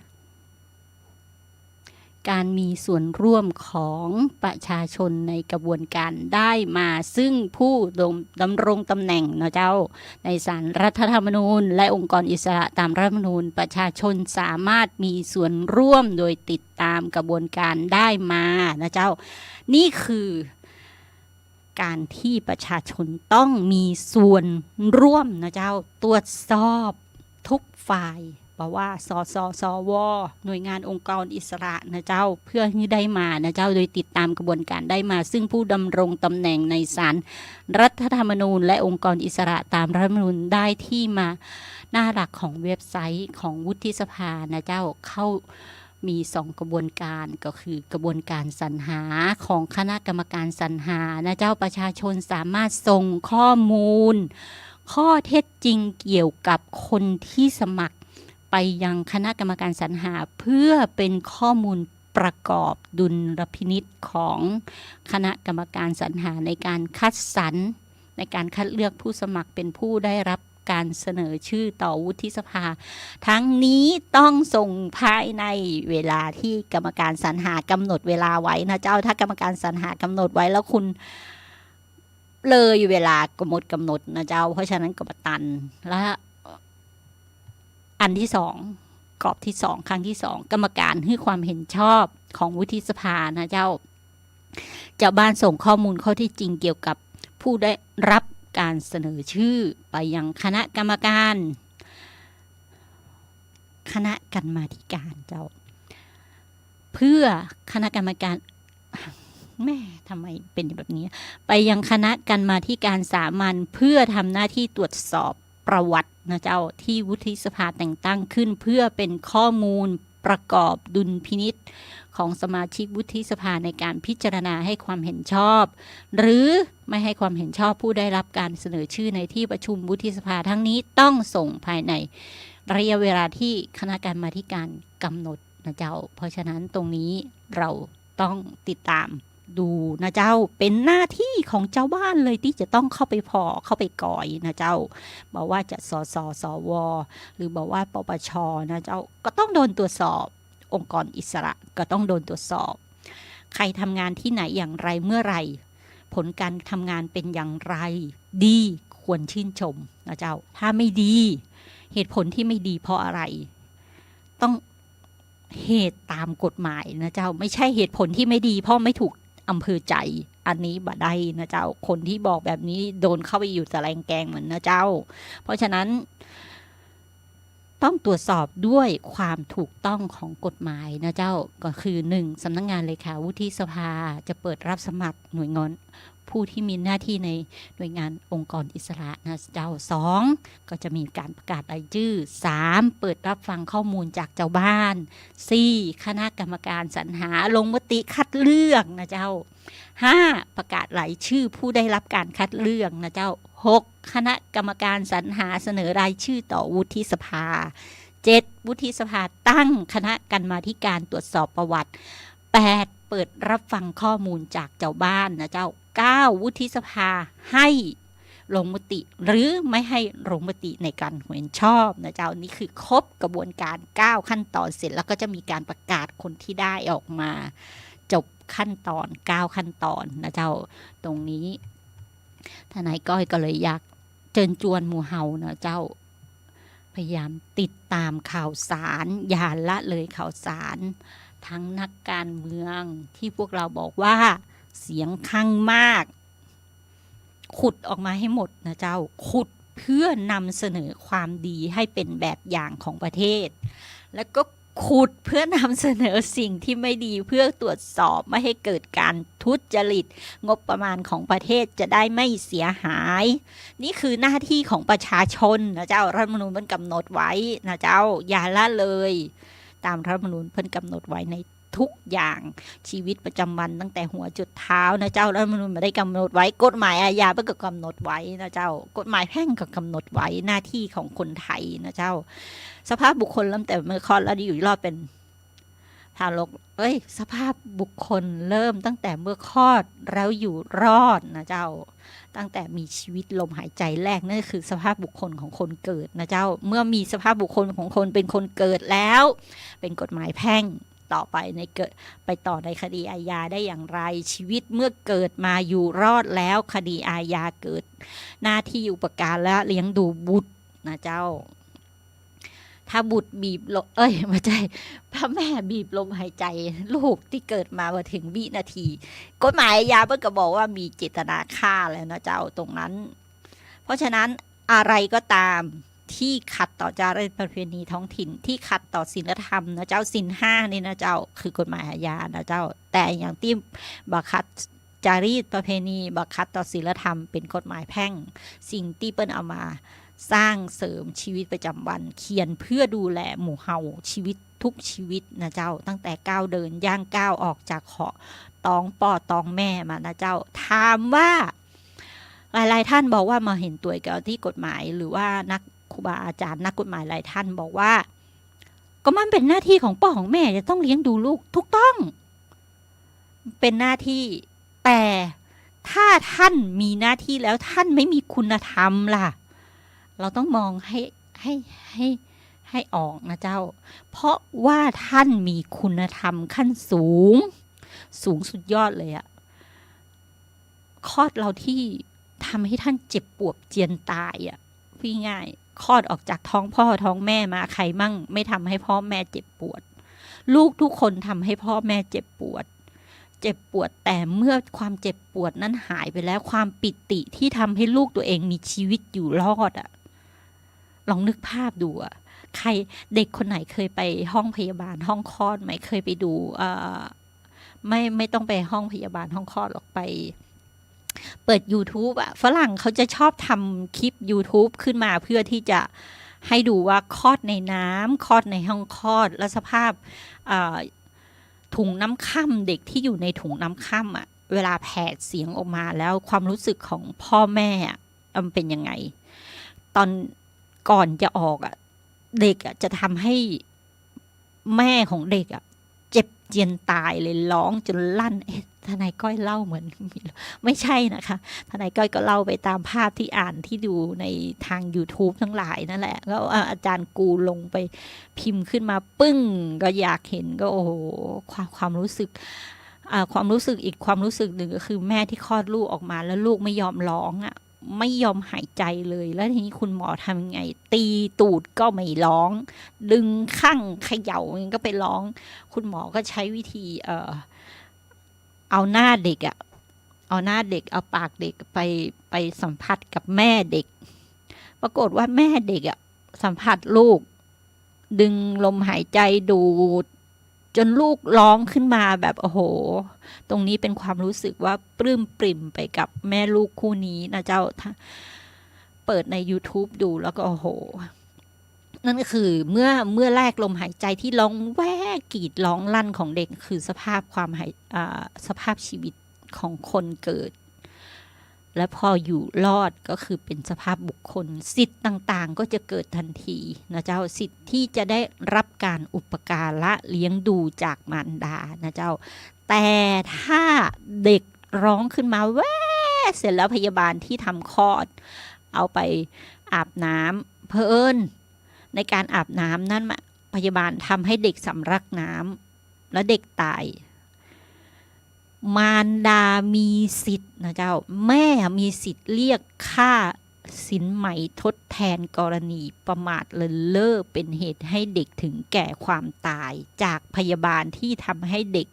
การมีส่วนร่วมของประชาชนในกระบวนการได้มาซึ่งผู้ดำรงตำแหน่งนะเจ้าในศาลรัฐธรรมนูญและองค์กรอิสระตามรัฐธรรมนูญประชาชนสามารถมีส่วนร่วมโดยติดตามกระบวนการได้มานะเจ้านี่คือการที่ประชาชนต้องมีส่วนร่วมนะเจ้าตรวจสอบทุกฝ่ายเพราะว่าสวหน่วยงานองค์กรอิสระนะเจ้าเพื่อให้ได้มานะเจ้าโดยติดตามกระบวนการได้มาซึ่งผู้ดำรงตำแหน่งในศาลรัฐธรรมนูญและองค์กรอิสระตามรัฐธรรมนูญได้ที่มาหน้าหลักของเว็บไซต์ของวุฒิสภานะเจ้าเข้ามี2กระบวนการก็คือกระบวนการสรรหาของคณะกรรมการสรรหานะเจ้าประชาชนสามารถส่งข้อมูลข้อเท็จจริงเกี่ยวกับคนที่สมัครไปยังคณะกรรมการสรรหาเพื่อเป็นข้อมูลประกอบดุลพินิจของคณะกรรมการสรรหาในการคัดสรรในการคัดเลือกผู้สมัครเป็นผู้ได้รับการเสนอชื่อต่อวุฒิสภาทั้งนี้ต้องส่งภายในเวลาที่กรรมการสรรหากำหนดเวลาไว้นะเจ้าถ้ากรรมการสรรหากำหนดไว้แล้วคุณเลยเวลากำหนดนะเจ้าเพราะฉะนั้นก็ตันและอันที่2กรอบที่2ครั้งที่2กรรมการให้ความเห็นชอบของวุฒิสภานะเจ้าบ้านส่งข้อมูลข้อที่จริงเกี่ยวกับผู้ได้รับการเสนอชื่อไปยังคณะกรรมการเจ้าเพื่อคณะกรรมการ แม่ทำไมเป็นแบบนี้ไปยังคณะกรรมาธิการสามัญเพื่อทำหน้าที่ตรวจสอบประวัตินะเจ้าที่วุฒิสภาแต่งตั้งขึ้นเพื่อเป็นข้อมูลประกอบดุลพินิษของสมาชิกวุฒิสภาในการพิจารณาให้ความเห็นชอบ หรือไม่ให้ความเห็นชอบผู้ได้รับการเสนอชื่อในที่ประชุมวุฒิสภาทั้งนี้ต้องส่งภายในระยะเวลาที่คณะกรรมาธิการกำหนดนะเจ้าเพราะฉะนั้นตรงนี้เราต้องติดตามดูนะเจ้าเป็นหน้าที่ของเจ้าบ้านเลยที่จะต้องเข้าไปเข้าไปก่อยนะเจ้าบอกว่าจะสวหรือบอกว่าปปชนะเจ้าก็ต้องโดนตรวจสอบองค์กรอิสระก็ต้องโดนตรวจสอบใครทำงานที่ไหนอย่างไรเมื่อไหร่ผลการทำงานเป็นอย่างไรดีควรชื่นชมนะเจ้าถ้าไม่ดีเหตุผลที่ไม่ดีเพราะอะไรต้องเหตุตามกฎหมายนะเจ้าไม่ใช่เหตุผลที่ไม่ดีเพราะไม่ถูกอำเภอใจอันนี้บ่ได้นะเจ้าคนที่บอกแบบนี้โดนเข้าไปอยู่ตะแลงแกงเหมือนนะเจ้าเพราะฉะนั้นต้องตรวจสอบด้วยความถูกต้องของกฎหมายนะเจ้าก็คือ 1. สำนักงานเลขาวุฒิสภาจะเปิดรับสมัครหน่วยงานผู้ที่มีหน้าที่ในหน่วยงานองค์กรอิสระนะเจ้า 2. ก็จะมีการประกาศรายชื่อ 3. เปิดรับฟังข้อมูลจากเจ้าบ้าน 4. คณะกรรมการสรรหาลงมติคัดเลือกนะเจ้า 5. ประกาศรายชื่อผู้ได้รับการคัดเลือกนะเจ้า 6. คณะกรรมการสรรหาเสนอรายชื่อต่อวุฒิสภา 7. วุฒิสภาตั้งคณะกรรมาธิการตรวจสอบประวัติ 8. เปิดรับฟังข้อมูลจากเจ้าบ้านนะเจ้า 9. วุฒิสภาให้ลงมติหรือไม่ให้ลงมติในการเห็นชอบนะเจ้านี่คือครบกระบวนการ9ขั้นตอนเสร็จแล้วก็จะมีการประกาศคนที่ได้ออกมาจบขั้นตอน9ขั้นตอนนะเจ้าตรงนี้ทนายก้อยก็เลยอยากเชิญชวนหมู่เฮานะเจ้าพยายามติดตามข่าวสารอย่าละเลยข่าวสารทั้งนักการเมืองที่พวกเราบอกว่าเสียงข้างมากขุดออกมาให้หมดนะเจ้าขุดเพื่อนำเสนอความดีให้เป็นแบบอย่างของประเทศแล้วก็ขุดเพื่อนำเสนอสิ่งที่ไม่ดีเพื่อตรวจสอบไม่ให้เกิดการทุจริตงบประมาณของประเทศจะได้ไม่เสียหายนี่คือหน้าที่ของประชาชนนะเจ้ารัฐธรรมนูญเพิ่นกำหนดไว้นะเจ้าอย่าละเลยตามรัฐธรรมนูญเพิ่นกำหนดไว้ในทุกอย่างชีวิตประจำวันตั้งแต่หัวจุดเท้านะเจ้ารัฐธรรมนูญไม่ได้กำหนดไว้กฎหมายอาญาเพิ่นก็กำหนดไว้นะเจ้ากฎหมายแพ่งก็กำหนดไว้หน้าที่ของคนไทยนะเจ้าสภาพบุคคลเริ่มแต่เมื่อคลอดแล้วอยู่รอดเป็นทารกสภาพบุคคลเริ่มตั้งแต่เมื่อคลอดแล้วอยู่รอดนะเจ้าตั้งแต่มีชีวิตลมหายใจแรกนั่นคือสภาพบุคคลของคนเกิดนะเจ้าเมื่อมีสภาพบุคคลของคนเป็นคนเกิดแล้วเป็นกฎหมายแพ่งต่อไปในเกิดไปต่อในคดีอาญาได้อย่างไรชีวิตเมื่อเกิดมาอยู่รอดแล้วคดีอาญาเกิดหน้าที่อุปการและเลี้ยงดูบุตรนะเจ้าถ้าบุตรบีบลมไม่ใช่พระแม่บีบลมหายใจลูกที่เกิดมาถึงวินาทีกฎหมายอาญาเพิ่งก็บอกว่ามีเจตนาฆ่าแล้วนะเจ้าตรงนั้นเพราะฉะนั้นอะไรก็ตามที่ขัดต่อจารีตประเพณีท้องถิ่นที่ขัดต่อศีลธรรมนะเจ้าศีล5นี่นะเจ้าคือกฎหมายอาญานะเจ้าแต่อย่างที่บักขัดจารีตประเพณีบักขัดต่อศีลธรรมเป็นกฎหมายแพ่งสิ่งที่เปิ้นเอามาสร้างเสริมชีวิตประจำวันเขียนเพื่อดูแลหมู่เฮาชีวิตทุกชีวิตนะเจ้าตั้งแต่ก้าวเดินย่างก้าวออกจากเหาะตองป่อตองแม่มานะเจ้าถามว่าหลายๆท่านบอกว่ามาเห็นตัวกับที่กฎหมายหรือว่านักครูบาอาจารย์นักกฎหมายหลายท่านบอกว่าก็มันเป็นหน้าที่ของพ่อของแม่จะต้องเลี้ยงดูลูกถูกต้องเป็นหน้าที่แต่ถ้าท่านมีหน้าที่แล้วท่านไม่มีคุณธรรมล่ะเราต้องมองให้ออกนะเจ้าเพราะว่าท่านมีคุณธรรมขั้นสูงสุดยอดเลยอะคลอดเราที่ทำให้ท่านเจ็บปวดเจียนตายอะพี่ง่ายคลอดออกจากท้องพ่อท้องแม่มาใครมั่งไม่ทำให้พ่อแม่เจ็บปวดลูกทุกคนทำให้พ่อแม่เจ็บปวดแต่เมื่อความเจ็บปวดนั้นหายไปแล้วความปิติที่ทำให้ลูกตัวเองมีชีวิตอยู่รอดอะลองนึกภาพดูอะใครเด็กคนไหนเคยไปห้องพยาบาลห้องคลอดไหมเคยไปดู ไม่ต้องไปห้องพยาบาลห้องคลอดหรอกไป เปิด YouTube อะฝรั่งเขาจะชอบทำคลิป YouTube ขึ้นมาเพื่อที่จะให้ดูว่าคลอดในน้ำคลอดในห้องคลอดและสภาพถุงน้ำค่ำเด็กที่อยู่ในถุงน้ำค่ำอะเวลาแผดเสียงออกมาแล้วความรู้สึกของพ่อแม่มันเป็นยังไงตอนก่อนจะออกอะเด็กอะจะทำให้แม่ของเด็กอะเจ็บเจียนตายเลยร้องจนลั่นทนายก้อยเล่าเหมือนไม่ใช่นะคะทนายก้อยก็เล่าไปตามภาพที่อ่านที่ดูในทาง YouTube ทั้งหลายนั่นแหละแล้วอาจารย์กูลงไปพิมพ์ขึ้นมาปึ้งก็อยากเห็นก็โอ้โหความรู้สึกความรู้สึกอีกความรู้สึกหนึ่งก็คือแม่ที่คลอดลูกออกมาแล้วลูกไม่ยอมร้องอ่ะไม่ยอมหายใจเลยแล้วทีนี้คุณหมอทำยังไงตีตูดก็ไม่ร้องดึงข้างเขย่าก็ไปร้องคุณหมอก็ใช้วิธีเอาหน้าเด็กเอาหน้าเด็กเอาปากเด็กไปสัมผัสกับแม่เด็กปรากฏว่าแม่เด็กสัมผัสลูกดึงลมหายใจดูดจนลูกร้องขึ้นมาแบบโอ้โหตรงนี้เป็นความรู้สึกว่าปลื้มปริ่มไปกับแม่ลูกคู่นี้นะเจ้าเปิดใน YouTube ดูแล้วก็โอ้โหนั่นก็คือเมื่อแรกลมหายใจที่ร้องแวกกรีดร้องลั่นของเด็กคือสภาพสภาพชีวิตของคนเกิดและพออยู่รอดก็คือเป็นสภาพบุคคลสิทธิ์ต่างๆก็จะเกิดทันทีนะเจ้าสิทธิ์ที่จะได้รับการอุปการะเลี้ยงดูจากมารดานะเจ้าแต่ถ้าเด็กร้องขึ้นมาแวะเสร็จแล้วพยาบาลที่ทำคลอดเอาไปอาบน้ำเพิ่นในการอาบน้ำนั้นพยาบาลทำให้เด็กสำลักน้ำและเด็กตายมารดามีสิทธิ์นะเจ้าแม่มีสิทธิ์เรียกค่าสินไหมทดแทนกรณีประมาทเลินเล่อเป็นเหตุให้เด็กถึงแก่ความตายจากพยาบาลที่ทำให้เด็ก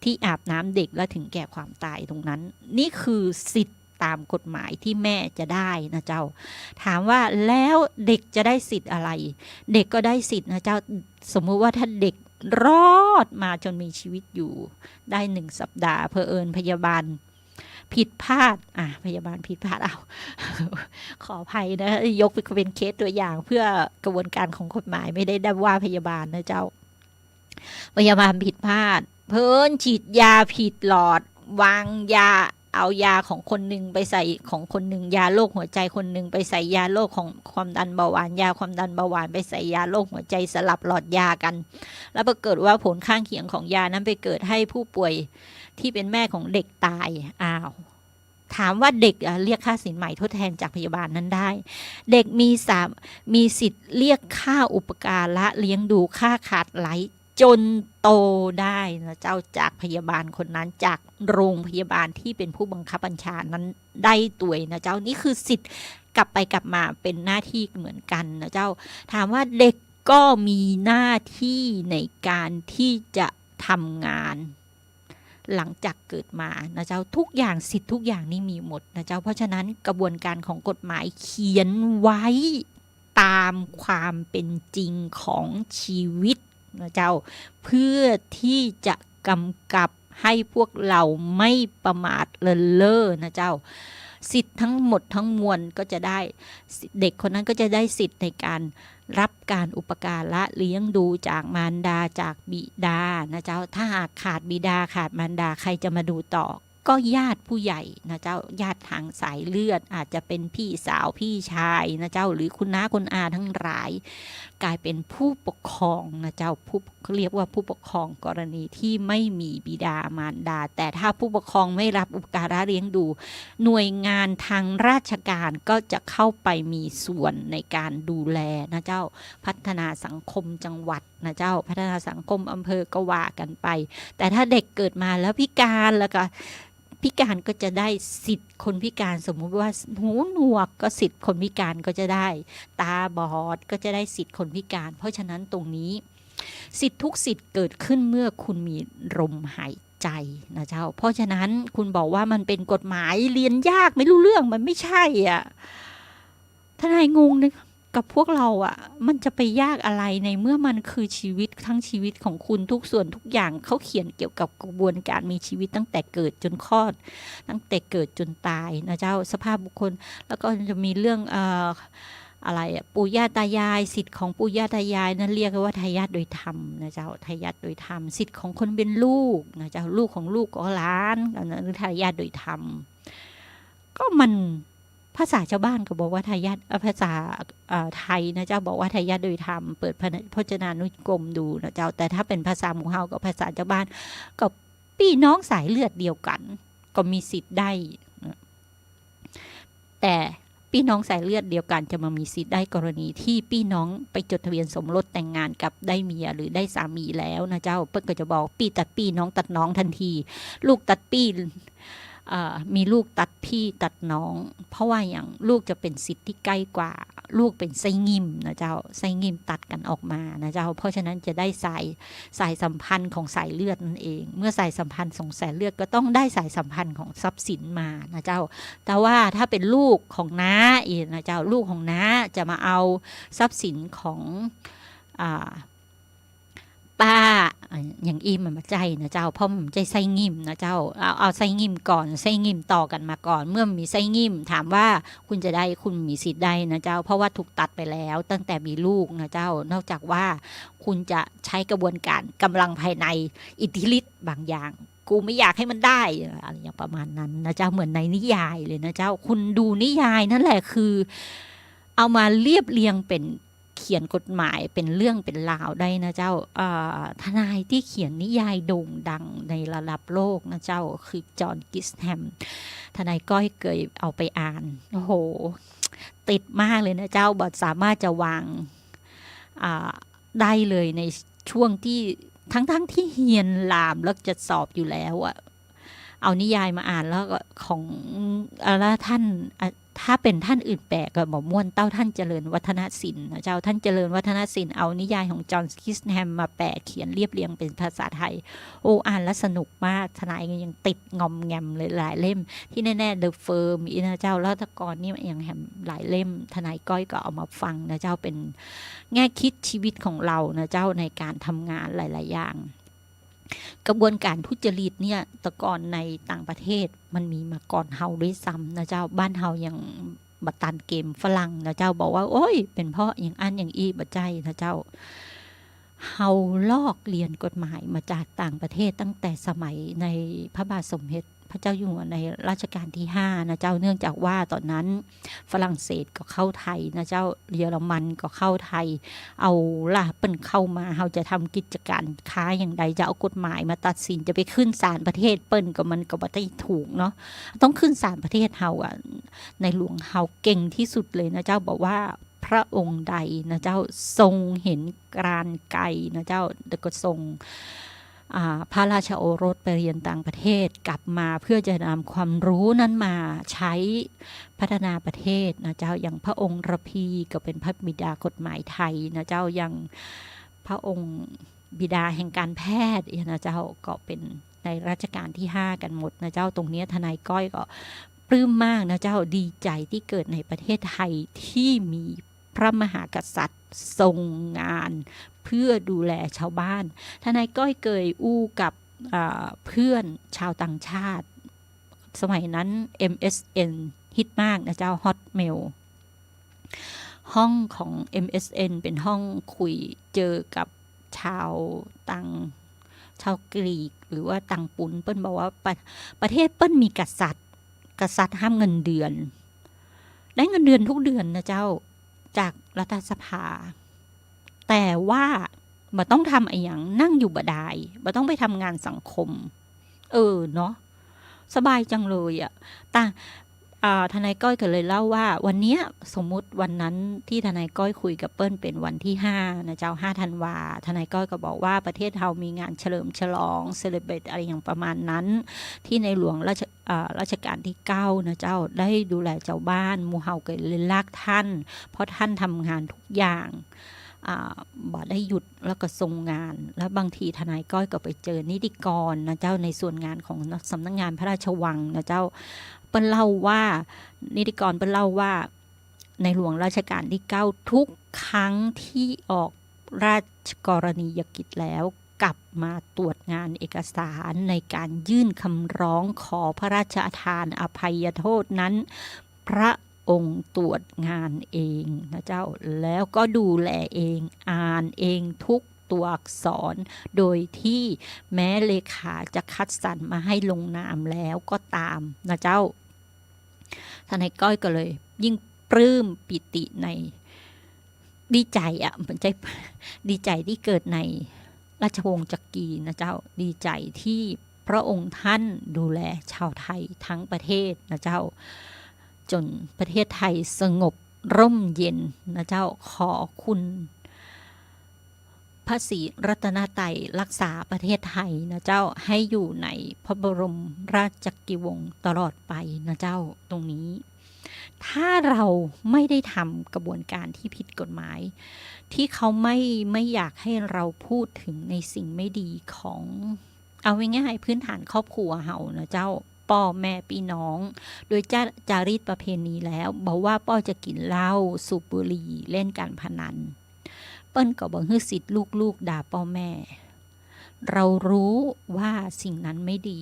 ที่อาบน้ำเด็กและถึงแก่ความตายตรงนั้นนี่คือสิทธิ์ตามกฎหมายที่แม่จะได้นะเจ้าถามว่าแล้วเด็กจะได้สิทธิ์อะไรเด็กก็ได้สิทธิ์นะเจ้าสมมุติว่าถ้าเด็กรอดมาจนมีชีวิตอยู่ได้1 สัปดาห์เผอิญพยาบาลผิดพลาดพยาบาลผิดพลาดขออภัยนะยกเป็นเคสตัวอย่างเพื่อกระบวนการของกฎหมายไม่ได้ว่าพยาบาลนะเจ้าพยาบาลผิดพลาดเพิ่นฉีดยาผิดหลอดวางยาเอายาของคนหนึ่งไปใส่ของคนหนึ่งยาโรคหัวใจคนหนึ่งไปใส่ยาโรคของความดันเบาหวานยาความดันเบาหวานไปใส่ยาโรคหัวใจสลับหลอดยากันแล้วปรากฏว่าผลข้างเคียงของยานั้นไปเกิดให้ผู้ป่วยที่เป็นแม่ของเด็กตายถามว่าเด็กเรียกค่าสินไหมทดแทนจากพยาบาลนั้นได้เด็กมีสิทธิ์เรียกค่าอุปการะเลี้ยงดูค่าขาดไหลจนโตได้นะเจ้าจากพยาบาลคนนั้นจากโรงพยาบาลที่เป็นผู้บังคับบัญชานั้นได้ตัวยนะเจ้านี่คือสิทธิ์กลับไปกลับมาเป็นหน้าที่เหมือนกันนะเจ้าถามว่าเด็กก็มีหน้าที่ในการที่จะทำงานหลังจากเกิดมานะเจ้าทุกอย่างสิทธิ์ทุกอย่างนี่มีหมดนะเจ้าเพราะฉะนั้นกระบวนการของกฎหมายเขียนไว้ตามความเป็นจริงของชีวิตนะเจ้าเพื่อที่จะกำกับให้พวกเราไม่ประมาทเลินเล่อนะเจ้าสิทธิ์ทั้งหมดทั้งมวลก็จะได้เด็กคนนั้นก็จะได้สิทธิ์ในการรับการอุปการะเลี้ยงดูจากมารดาจากบิดานะเจ้าถ้าหากขาดบิดาขาดมารดาใครจะมาดูต่อก็ญาติผู้ใหญ่นะเจ้าญาติทางสายเลือดอาจจะเป็นพี่สาวพี่ชายนะเจ้าหรือคุณน้าคุณอาทั้งหลายกลายเป็นผู้ปกครองนะเจ้าเขาเรียกว่าผู้ปกครองกรณีที่ไม่มีบิดามารดาแต่ถ้าผู้ปกครองไม่รับอุปการะเลี้ยงดูหน่วยงานทางราชการก็จะเข้าไปมีส่วนในการดูแลนะเจ้าพัฒนาสังคมจังหวัดนะเจ้าพัฒนาสังคมอำเภอก็ว่ากันไปแต่ถ้าเด็กเกิดมาแล้วพิการแล้วก็พิการก็จะได้สิทธิ์คนพิการสมมุติว่าหูหนวกก็สิทธิ์คนพิการก็จะได้ตาบอดก็จะได้สิทธิ์คนพิการเพราะฉะนั้นตรงนี้สิทธิ์ทุกสิทธิ์เกิดขึ้นเมื่อคุณมีลมหายใจนะเจ้าเพราะฉะนั้นคุณบอกว่ามันเป็นกฎหมายเรียนยากไม่รู้เรื่องมันไม่ใช่ทนายงงเลย กับพวกเราอ่ะมันจะไปยากอะไรในเมื่อมันคือชีวิตทั้งชีวิตของคุณทุกส่วนทุกอย่างเขาเขียนเกี่ยวกับกระบวนการมีชีวิตตั้งแต่เกิดจนคลอดตั้งแต่เกิดจนตายนะเจ้าสภาพบุคคลแล้วก็จะมีเรื่องอะไรอ่ะปู่ย่าตายายสิทธิ์ของปู่ย่าตายายนั่นเรียกว่าทายาทโดยธรรมนะเจ้าทายาทโดยธรรมสิทธิ์ของคนเป็นลูกนะเจ้าลูกของลูกก็หลานหรือทายาทโดยธรรมก็มันภาษาชาวบ้านก็บอกว่าทายาทภาษาไทยนะเจ้าบอกว่าทายาทโดยธรรมเปิดพจนานุกรมดูนะเจ้าแต่ถ้าเป็นภาษาหมู่เฮากับภาษาชาวบ้านก็พี่น้องสายเลือดเดียวกันก็มีสิทธิ์ได้แต่พี่น้องสายเลือดเดียวกันจะมามีสิทธิ์ได้กรณีที่พี่น้องไปจดทะเบียนสมรสแต่งงานกับได้เมียหรือได้สามีแล้วนะเจ้าเปิ้ลก็จะบอกพี่ตัดพี่น้องตัดน้องทันทีลูกตัดพี่มีลูกตัดพี่ตัดน้องเพราะว่าอย่างลูกจะเป็นสิทธิ์ที่ใกล้กว่าลูกเป็นไส้งิมนะเจ้าไส้งิมตัดกันออกมานะเจ้าเพราะฉะนั้นจะได้สายสัมพันธ์ของสายเลือดนั่นเองเมื่อสายสัมพันธ์ของสายเลือดก็ต้องได้สายสัมพันธ์ของทรัพย์สินมานะเจ้าแต่ว่าถ้าเป็นลูกของน้าอีกนะเจ้าลูกของน้าจะมาเอาทรัพย์สินของป้าอย่างอีมันมาใจนะเจ้าเพราะมันใจไส้งิมนะเจ้าเอาไส้งิมก่อนไส้งิมต่อกันมาก่อนเมื่อมีไส้งิมถามว่าคุณจะได้คุณมีสิทธิ์ได้นะเจ้าเพราะว่าถูกตัดไปแล้วตั้งแต่มีลูกนะเจ้านอกจากว่าคุณจะใช้กระบวนการกำลังภายในอิทธิฤทธิ์บางอย่างกูไม่อยากให้มันได้อะไรอย่างประมาณนั้นนะเจ้าเหมือนในนิยายเลยนะเจ้าคุณดูนิยายนั่นแหละคือเอามาเรียบเรียงเป็นเขียนกฎหมายเป็นเรื่องเป็นราวได้นะเจ้าทนายที่เขียนนิยายโด่งดังในระดับโลกนะเจ้าคือจอห์นกิสแฮมทนายก้อยเคยเอาไปอ่านโอ้โหติดมากเลยนะเจ้าบอดสามารถจะวางได้เลยในช่วงที่ทั้งที่เฮียนลามแล้วจะสอบอยู่แล้วอะเอานิยายมาอ่านแล้วก็ของแล้วท่านถ้าเป็นท่านอื่นแปลก็บอกม่วนเต้าท่านเจริญวัฒนศิลป์นะเจ้าท่านเจริญวัฒนศิลป์เอานิยายของจอห์นคิสแฮมมาแปลเขียนเรียบเรียงเป็นภาษาไทยโอ้อ่านแล้วสนุกมากทนายยังติดงอมแงมเลยหลายเล่มที่แน่ๆเดอะเฟิร์มอีนะเจ้าแล้วตะกอนนี่ยังแฮมหลายเล่มทนายก้อยก็เอามาฟังนะเจ้าเป็นแง่คิดชีวิตของเรานะเจ้าในการทำงานหลายๆอย่างกระบวนการทุจริตเนี่ยแต่ก่อนในต่างประเทศมันมีมาก่อนเฮาด้วยซ้ำนะเจ้าบ้านเฮายังบัตรตันเกมฝรั่งนะเจ้าบอกว่าโอ้ยเป็นเพราะอย่างอันอย่างอีบัจใจนะเจ้าเฮาลอกเรียนกฎหมายมาจากต่างประเทศตั้งแต่สมัยในพระบาทสมเด็จพระเจ้าอยู่หัวในรัชกาลที่5นะเจ้าเนื่องจากว่าตอนนั้นฝรั่งเศสก็เข้าไทยนะเจ้าเยอรมันก็เข้าไทยเอาล่ะเปิ้นเข้ามาเฮาจะทำกิจการค้าอย่างใดจะเอากฎหมายมาตัดสินจะไปขึ้นศาลประเทศเปิ้นก็มันก็บ่ได้ถูกเนาะต้องขึ้นศาลประเทศเฮาอ่ะในหลวงเฮาเก่งที่สุดเลยนะเจ้าบอกว่าพระองค์ใดนะเจ้าทรงเห็นการไกลนะเจ้าแล้วก็ทรงพระราชโอรสไปเรียนต่างประเทศกลับมาเพื่อจะนำความรู้นั้นมาใช้พัฒนาประเทศนะเจ้าอย่างพระองค์ระพีก็เป็นพระบิดากฎหมายไทยนะเจ้าอย่างพระองค์บิดาแห่งการแพทย์นะเจ้าก็เป็นในรัชกาลที่5กันหมดนะเจ้าตรงนี้ทนายก้อยก็ปลื้มมากนะเจ้าดีใจที่เกิดในประเทศไทยที่มีพระมหากษัตริย์ทรงงานเพื่อดูแลชาวบ้านทนายก้อยเคยอู้กับเพื่อนชาวต่างชาติสมัยนั้น MSN ฮิตมากนะเจ้า Hotmail ห้องของ MSN เป็นห้องคุยเจอกับชาวกรีกหรือว่าต่างปุนเปิ้นบอกว่าประเทศเปิ้นมีกษัตริย์ห้ามเงินเดือนได้เงินเดือนทุกเดือนนะเจ้าจากรัฐสภาแต่ว่าบ่ต้องทำอะไรอย่างนั่งอยู่บ่ได้บ่ต้องไปทำงานสังคมเนาะสบายจังเลยอ่ะทนายก้อยก็เลยเล่าว่าวันนี้สมมุติวันนั้นที่ทนายก้อยคุยกับเปิ้ลเป็นวันที่5นะเจ้า5ธันวาทนายก้อยก็บอกว่าประเทศเรามีงานเฉลิมฉลองเซเลบเรตอะไรอย่างประมาณนั้นที่ในหลวงรัชกาลที่9นะเจ้าได้ดูแลเจ้าบ้านหมู่เฮาก็เลยรักท่านเพราะท่านทำงานทุกอย่างบ่ได้หยุดแล้วก็ทรงงานแล้วบางทีทนายก้อยก็ไปเจอนิติกรนะเจ้าในส่วนงานของสำนักงานพระราชวังนะเจ้าเปิ้ลเล่าว่านิติกรเปิ้ลเล่าว่า ในหลวงรัชกาลที่ 9ทุกครั้งที่ออกราชกรณียกิจแล้วกลับมาตรวจงานเอกสารในการยื่นคำร้องขอพระราชทานอภัยโทษนั้นพระองค์ตรวจงานเองนะเจ้าแล้วก็ดูแลเองอ่านเองทุกตัวอักษรโดยที่แม้เลขาจะคัดสรรมาให้ลงนามแล้วก็ตามนะเจ้าทนายก้อยก็เลยยิ่งปลื้มปิติในดีใจเหมือนใจดีใจที่เกิดในราชวงศ์จักรีนะเจ้าดีใจที่พระองค์ท่านดูแลชาวไทยทั้งประเทศนะเจ้าจนประเทศไทยสงบร่มเย็นนะเจ้าขอคุณพระศรีรัตนตรัยรักษาประเทศไทยนะเจ้าให้อยู่ในพระบรมราชจักรีวงศ์ตลอดไปนะเจ้าตรงนี้ถ้าเราไม่ได้ทำกระบวนการที่ผิดกฎหมายที่เขาไม่อยากให้เราพูดถึงในสิ่งไม่ดีของเอาง่ายๆพื้นฐานครอบครัวเฮานะเจ้าพ่อแม่พี่น้องโดยจารีตประเพณีแล้วบอกว่าพ่อจะกินเหล้าสูบบุหรี่เล่นการพนันเปิ้นก็บอกให้สิทธิ์ลูกๆด่าพ่อแม่เรารู้ว่าสิ่งนั้นไม่ดี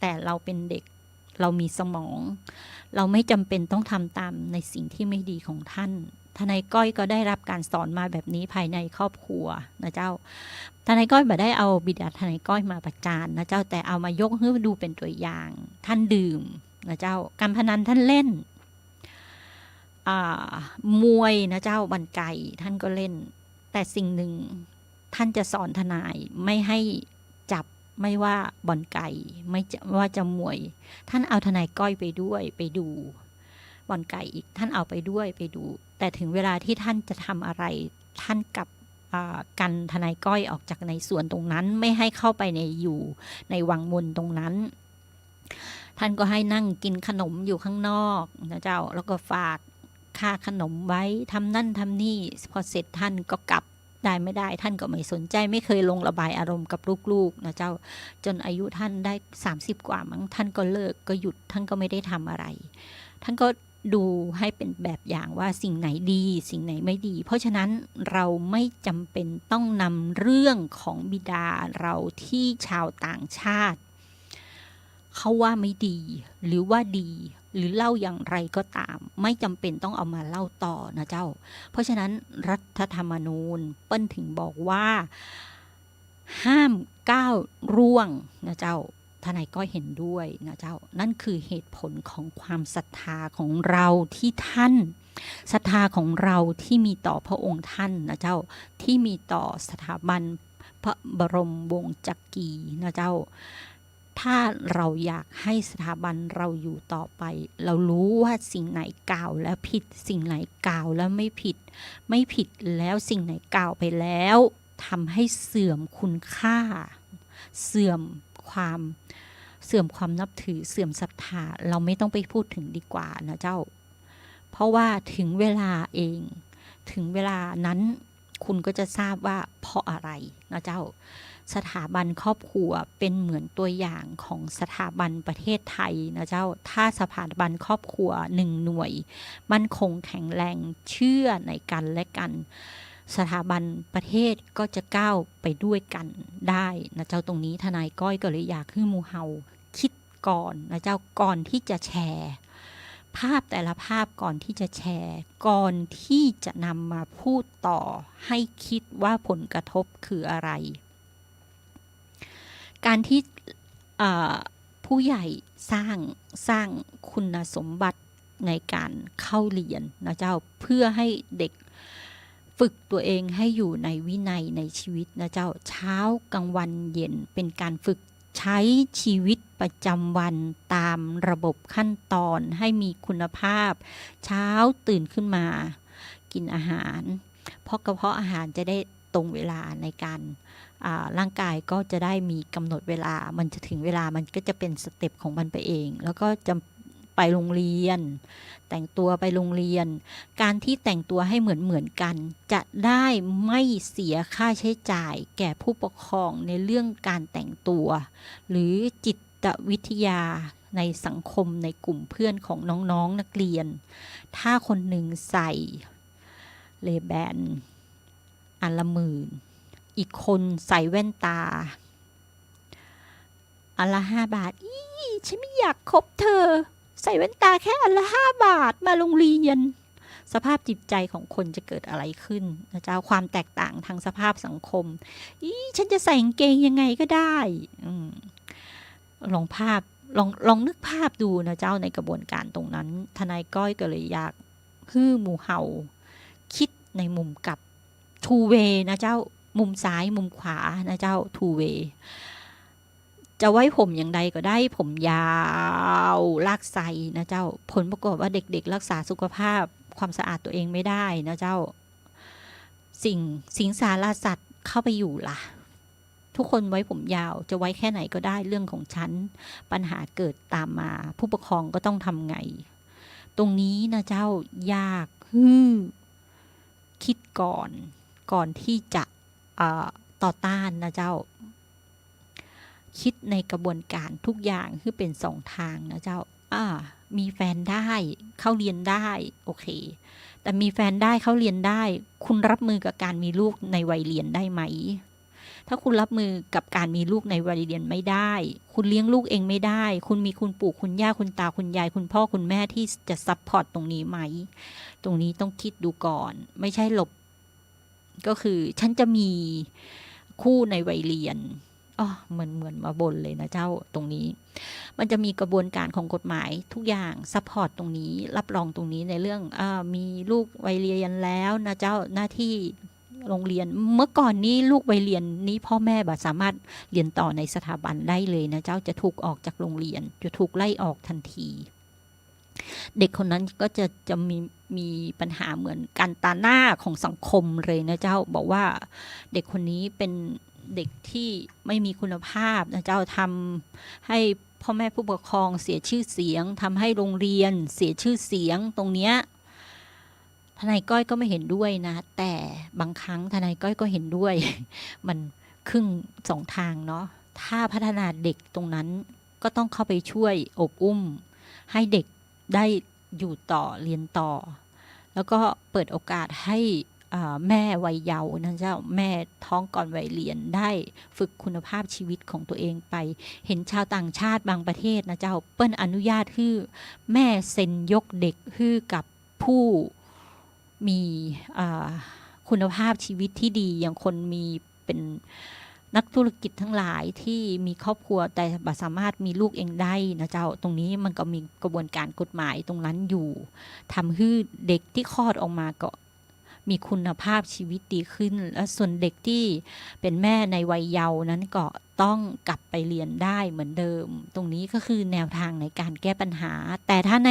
แต่เราเป็นเด็กเรามีสมองเราไม่จำเป็นต้องทำตามในสิ่งที่ไม่ดีของท่านทนายก้อยก็ได้รับการสอนมาแบบนี้ภายในครอบครัวนะเจ้าทนายก้อยไม่ได้เอาบิดาทนายก้อยมาประจานนะเจ้าแต่เอามายกให้ดูเป็นตัวอย่างท่านดื่มนะเจ้าการพนันท่านเล่นมวยนะเจ้าบันไก่ท่านก็เล่นแต่สิ่งหนึ่งท่านจะสอนทนายไม่ให้จับไม่ว่าบ่อนไก่ไม่ว่าจะมวยท่านเอาทนายก้อยไปด้วยไปดูบ่อนไก่อีกท่านเอาไปด้วยไปดูแต่ถึงเวลาที่ท่านจะทำอะไรท่านกลับกันทนายก้อยออกจากในส่วนตรงนั้นไม่ให้เข้าไปในอยู่ในวังมนตรงนั้นท่านก็ให้นั่งกินขนมอยู่ข้างนอกนะเจ้าแล้วก็ฝากค่าขนมไว้ทำนั่นทำนี่พอเสร็จท่านก็กลับได้ไม่ได้ท่านก็ไม่สนใจไม่เคยลงระบายอารมณ์กับลูกๆนะเจ้าจนอายุท่านได้30กว่ามั้งท่านก็เลิกก็หยุดท่านก็ไม่ได้ทำอะไรท่านก็ดูให้เป็นแบบอย่างว่าสิ่งไหนดีสิ่งไหนไม่ดีเพราะฉะนั้นเราไม่จำเป็นต้องนำเรื่องของบิดาเราที่ชาวต่างชาติเขาว่าไม่ดีหรือว่าดีหรือเล่าอย่างไรก็ตามไม่จำเป็นต้องเอามาเล่าต่อนะเจ้าเพราะฉะนั้นรัฐธรรมนูญเปิ้ลถึงบอกว่าห้ามก้าวร่วงนะเจ้าทนายก็เห็นด้วยนะเจ้านั่นคือเหตุผลของความศรัทธาของเราที่ท่านศรัทธาของเราที่มีต่อพระองค์ท่านนะเจ้าที่มีต่อสถาบันพระบรมวงศ์จักรีนะเจ้าถ้าเราอยากให้สถาบันเราอยู่ต่อไปเรารู้ว่าสิ่งไหนกล่าวแล้วผิดสิ่งไหนกล่าวแล้วไม่ผิดแล้วสิ่งไหนกล่าวไปแล้วทำให้เสื่อมคุณค่าเสื่อมความนับถือเสื่อมศรัทธาเราไม่ต้องไปพูดถึงดีกว่านะเจ้าเพราะว่าถึงเวลาเองถึงเวลานั้นคุณก็จะทราบว่าเพราะอะไรนะเจ้าสถาบันครอบครัวเป็นเหมือนตัวอย่างของสถาบันประเทศไทยนะเจ้าถ้าสถาบันครอบครัว1หน่วยมั่นคงแข็งแรงเชื่อในกันและกันสถาบันประเทศก็จะก้าวไปด้วยกันได้นะเจ้าตรงนี้ทนายก้อยก็เลยอยากให้หมู่เฮาคิดก่อนนะเจ้าก่อนที่จะแชร์ภาพแต่ละภาพก่อนที่จะแชร์ก่อนที่จะนำมาพูดต่อให้คิดว่าผลกระทบคืออะไรการที่ผู้ใหญ่สร้างคุณสมบัติในการเข้าเรียนนะเจ้าเพื่อให้เด็กฝึกตัวเองให้อยู่ในวินัยในชีวิตนะเจ้าเช้ากลางวันเย็นเป็นการฝึกใช้ชีวิตประจำวันตามระบบขั้นตอนให้มีคุณภาพเช้าตื่นขึ้นมากินอาหารเพราะกระเพาะอาหารจะได้ตรงเวลาในการร่างกายก็จะได้มีกำหนดเวลามันจะถึงเวลามันก็จะเป็นสเต็ปของมันไปเองแล้วก็จะไปโรงเรียนแต่งตัวไปโรงเรียนการที่แต่งตัวให้เหมือนกันจะได้ไม่เสียค่าใช้จ่ายแก่ผู้ปกครองในเรื่องการแต่งตัวหรือจิตวิทยา ในสังคมในกลุ่มเพื่อนของน้องๆนักเรียน ถ้าคนหนึ่งใส่เลแบนอันละหมื่นอีกคนใส่แว่นตาอันละ5 บาทฉันไม่อยากคบเธอใส่แว่นตาแค่อันละ5 บาทมาโรงเรียนสภาพจิตใจของคนจะเกิดอะไรขึ้นนะเจ้าความแตกต่างทางสภาพสังคมฉันจะใส่กางเกงยังไงก็ได้ลองนึกภาพดูนะเจ้าในกระบวนการตรงนั้นทนายก้อยก็เลยอยากหมู่เห่าคิดในมุมกับทูเวนะเจ้ามุมซ้ายมุมขวานะเจ้าทูเวจะไว้ผมอย่างใดก็ได้ผมยาวลากไซนะเจ้าผลปรากฏว่าเด็กๆรักษาสุขภาพความสะอาดตัวเองไม่ได้นะเจ้าสิงสารสัตว์เข้าไปอยู่ล่ะทุกคนไว้ผมยาวจะไว้แค่ไหนก็ได้เรื่องของฉันปัญหาเกิดตามมาผู้ปกครองก็ต้องทำไงตรงนี้นะเจ้ายากคิดก่อนที่จะต่อต้านนะเจ้าคิดในกระบวนการทุกอย่างคือเป็น2 ทางนะเจ้ามีแฟนได้เข้าเรียนได้โอเคแต่มีแฟนได้เข้าเรียนได้คุณรับมือกับการมีลูกในวัยเรียนได้ไหมถ้าคุณรับมือกับการมีลูกในวัยเรียนไม่ได้คุณเลี้ยงลูกเองไม่ได้คุณมีคุณปู่คุณย่าคุณตาคุณยายคุณพ่อคุณแม่ที่จะซัพพอร์ตตรงนี้ไหมตรงนี้ต้องคิดดูก่อนไม่ใช่หลบก็คือฉันจะมีคู่ในวัยเรียนเหมือนมาบ่นเลยนะเจ้าตรงนี้มันจะมีกระบวนการของกฎหมายทุกอย่างซัพพอร์ตตรงนี้รับรองตรงนี้ในเรื่องมีลูกวัยเรียนแล้วนะเจ้าหน้าที่โรงเรียนเมื่อก่อนนี้ลูกวัยเรียนนี้พ่อแม่สามารถเรียนต่อในสถาบันได้เลยนะเจ้าจะถูกออกจากโรงเรียนจะถูกไล่ออกทันทีเด็กคนนั้นก็จะมีปัญหาเหมือนการตาหน้าของสังคมเลยนะเจ้าบอกว่าเด็กคนนี้เป็นเด็กที่ไม่มีคุณภาพนะเจ้าทำให้พ่อแม่ผู้ปกครองเสียชื่อเสียงทำให้โรงเรียนเสียชื่อเสียงตรงเนี้ยทนายก้อยก็ไม่เห็นด้วยนะแต่บางครั้งทนายก้อยก็เห็นด้วย มันครึ่ง2 ทางเนาะถ้าพัฒนาเด็กตรงนั้นก็ต้องเข้าไปช่วยอบอุ้มให้เด็กได้อยู่ต่อเรียนต่อแล้วก็เปิดโอกาสให้แม่วัยเยาว์นะเจ้าแม่ท้องก่อนวัยเรียนได้ฝึกคุณภาพชีวิตของตัวเองไปเห็นชาวต่างชาติบางประเทศนะเจ้าเปิ้ลอนุญาตให้แม่เซ็นยกเด็กให้กับผู้มีคุณภาพชีวิตที่ดีอย่างคนมีเป็นนักธุรกิจทั้งหลายที่มีครอบครัวแต่สามารถมีลูกเองได้นะเจ้าตรงนี้มันก็มีกระบวนการกฎหมายตรงนั้นอยู่ทำให้เด็กที่คลอดออกมาก็มีคุณภาพชีวิตดีขึ้นและส่วนเด็กที่เป็นแม่ในวัยเยาว์นั้นก็ต้องกลับไปเรียนได้เหมือนเดิมตรงนี้ก็คือแนวทางในการแก้ปัญหาแต่ถ้าใน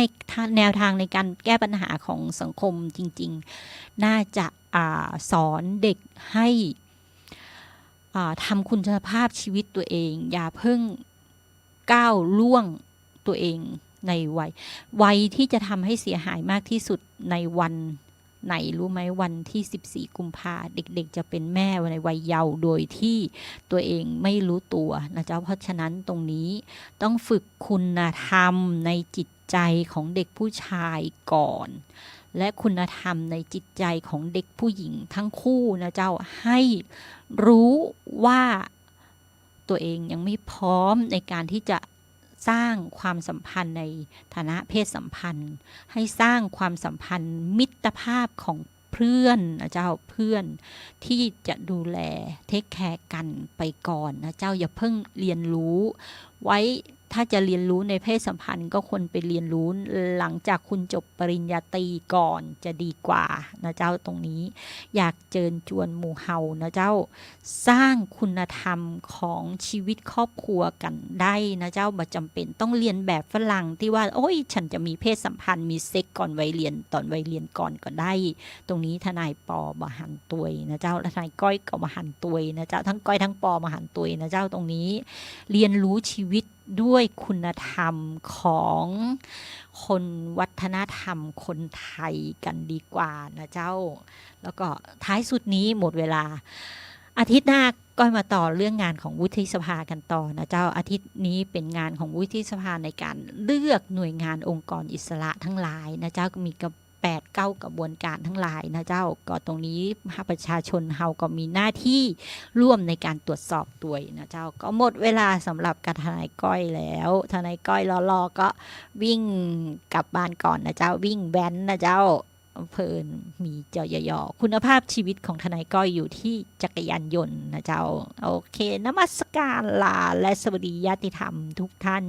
แนวทางในการแก้ปัญหาของสังคมจริงๆน่าจะสอนเด็กให้ทำคุณภาพชีวิตตัวเองอย่าเพิ่งก้าวล่วงตัวเองในวัยที่จะทำให้เสียหายมากที่สุดในวันไหนรู้ไหมวันที่14 กุมภาเด็กๆจะเป็นแม่ในวัยเยาว์โดยที่ตัวเองไม่รู้ตัวนะเจ้าเพราะฉะนั้นตรงนี้ต้องฝึกคุณธรรมในจิตใจของเด็กผู้ชายก่อนและคุณธรรมในจิตใจของเด็กผู้หญิงทั้งคู่นะเจ้าให้รู้ว่าตัวเองยังไม่พร้อมในการที่จะสร้างความสัมพันธ์ในฐานะเพศสัมพันธ์ให้สร้างความสัมพันธ์มิตรภาพของเพื่อนนะเจ้าเพื่อนที่จะดูแลเทคแคร์กันไปก่อนนะเจ้าอย่าเพิ่งเรียนรู้ไว้ถ้าจะเรียนรู้ในเพศสัมพันธ์ก็ควรไปเรียนรู้หลังจากคุณจบปริญญาตรีก่อนจะดีกว่านะเจ้าตรงนี้อยากเชิญชวนหมู่เฮานะเจ้าสร้างคุณธรรมของชีวิตครอบครัวกันได้นะเจ้าบ่จำเป็นต้องเรียนแบบฝรั่งที่ว่าโอ้ยฉันจะมีเพศสัมพันธ์มีเซ็กก่อนวัยเรียนตอนวัยเรียนก่อนก็ได้ตรงนี้ทนายปอมาหันตัวยนะเจ้าทนายก้อยก็มาหันตัวยนะเจ้าทั้งก้อยทั้งปอมาหันตัวยนะเจ้าตรงนี้เรียนรู้ชีวิตด้วยคุณธรรมของคนวัฒนธรรมคนไทยกันดีกว่านะเจ้าแล้วก็ท้ายสุดนี้หมดเวลาอาทิตย์หน้า ก็มาต่อเรื่องงานของวุฒิสภากันต่อนะเจ้าอาทิตย์นี้เป็นงานของวุฒิสภาในการเลือกหน่วยงานองค์กรอิสระทั้งหลายนะเจ้าก็มีกับ8-9 กระบวนการทั้งหลายนะเจ้าก็ตรงนี้ประชาชนเฮาก็มีหน้าที่ร่วมในการตรวจสอบตัวนะเจ้าก็หมดเวลาสำหรับทนายก้อยแล้วทนายก้อยรอก็วิ่งกลับบ้านก่อนนะเจ้าวิ่งแว้นนะเจ้าเพลินมีเจยอคุณภาพชีวิตของทนายก้อยอยู่ที่จักรยานยนต์นะเจ้าโอเคนมัสการลาและสวัสดีญาติธรรมทุกท่าน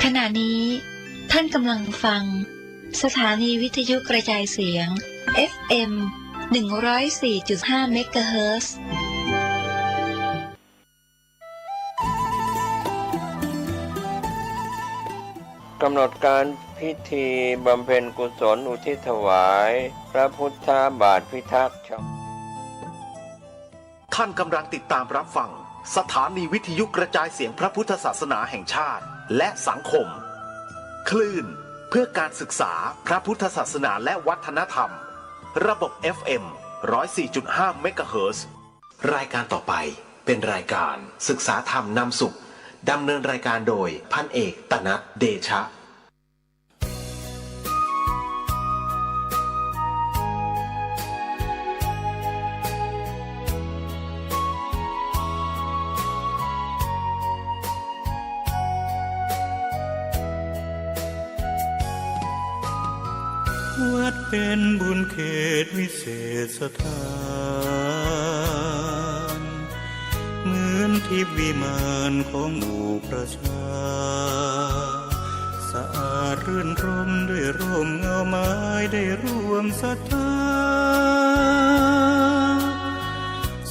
ขณะนี้ท่านกำลังฟังสถานีวิทยุกระจายเสียง FM 104.5 เมกะเฮิรตซ์กำหนดการพิธีบำเพ็ญกุศลอุทิศถวายพระพุทธบาทพิทักษ์ท่านกำลังติดตามรับฟังสถานีวิทยุกระจายเสียงพระพุทธศาสนาแห่งชาติและสังคมคลื่นเพื่อการศึกษาพระพุทธศาสนาและวัฒนธรรมระบบ FM 104.5 เมกะเฮิรตซ์รายการต่อไปเป็นรายการศึกษาธรรมนำสุขดำเนินรายการโดยพันเอกตนัสเดชะวัดเป็นบุญเขตวิเศษสถานเหมือนทิพย์วิมานของหมู่ประชาสะอาดรื่นรมด้วยร่มเงาไม้ได้ร่วมศรัทธา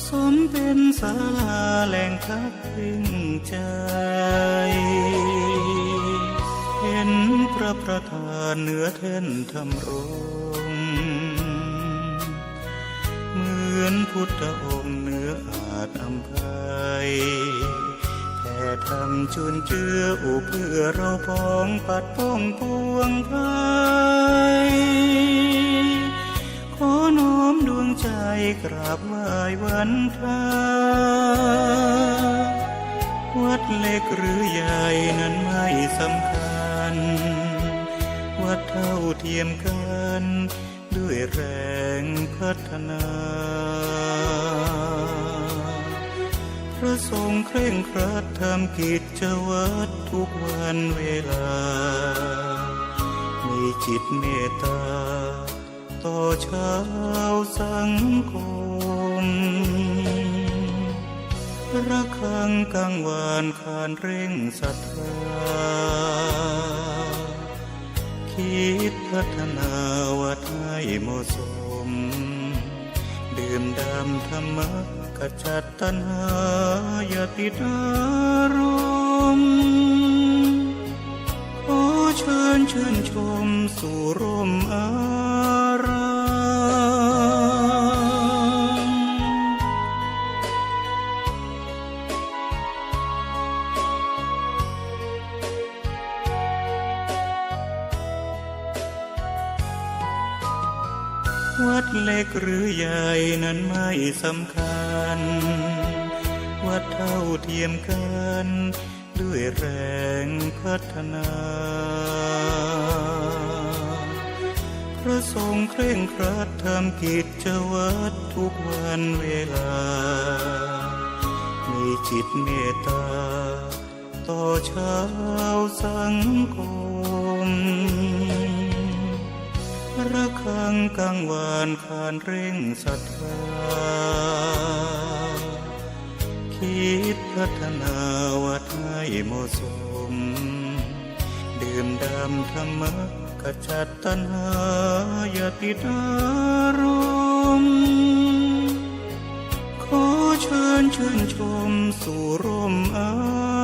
สมเป็นศาลาแหล่งพักพิงใจเห็นพระประธานเหนือแท่นธรรมรงค์เหมือนพุทธองค์เหนืออาจอำไพแผ่ธรรมจุนเจืออุเพื่อเราพ้องปัดป้องปวงภัยขอน้อมดวงใจกราบไหว้วันทาวัดเล็กหรือใหญ่นั้นไม่สำคัญวัดเท่าเทียมกันด้วยแรงพัฒนาพระทรงเคร่งครัดทำกิจวัตรทุกวันเวลามีจิตเมตตาต่อชาวสังคมระฆังกังวานขานเร่งศรัทธาคิดพัฒนาวัดให้เหมาะสมดื่มด่ำธรรมะขจัดตัณหาอย่าติดอารมณ์ขอเชิญชื่นชมสู่ร่มอารามวัดเล็กหรือใหญ่นั้นไม่สำคัญวัดเท่าเทียมกันด้วยแรงพัฒนาพระทรงเคร่งครัดทำกิจวัตรทุกวันเวลามีจิตเมตตาต่อชาวสังคมระฆังกังวานขานเร่งศรัทธาคิดพัฒนาวัดให้เหมาะสมดื่มด่ำธรรมะขจัดตัณหาอย่าติดอารมณ์ขอ เชิญชื่นชมสู่ร่มอา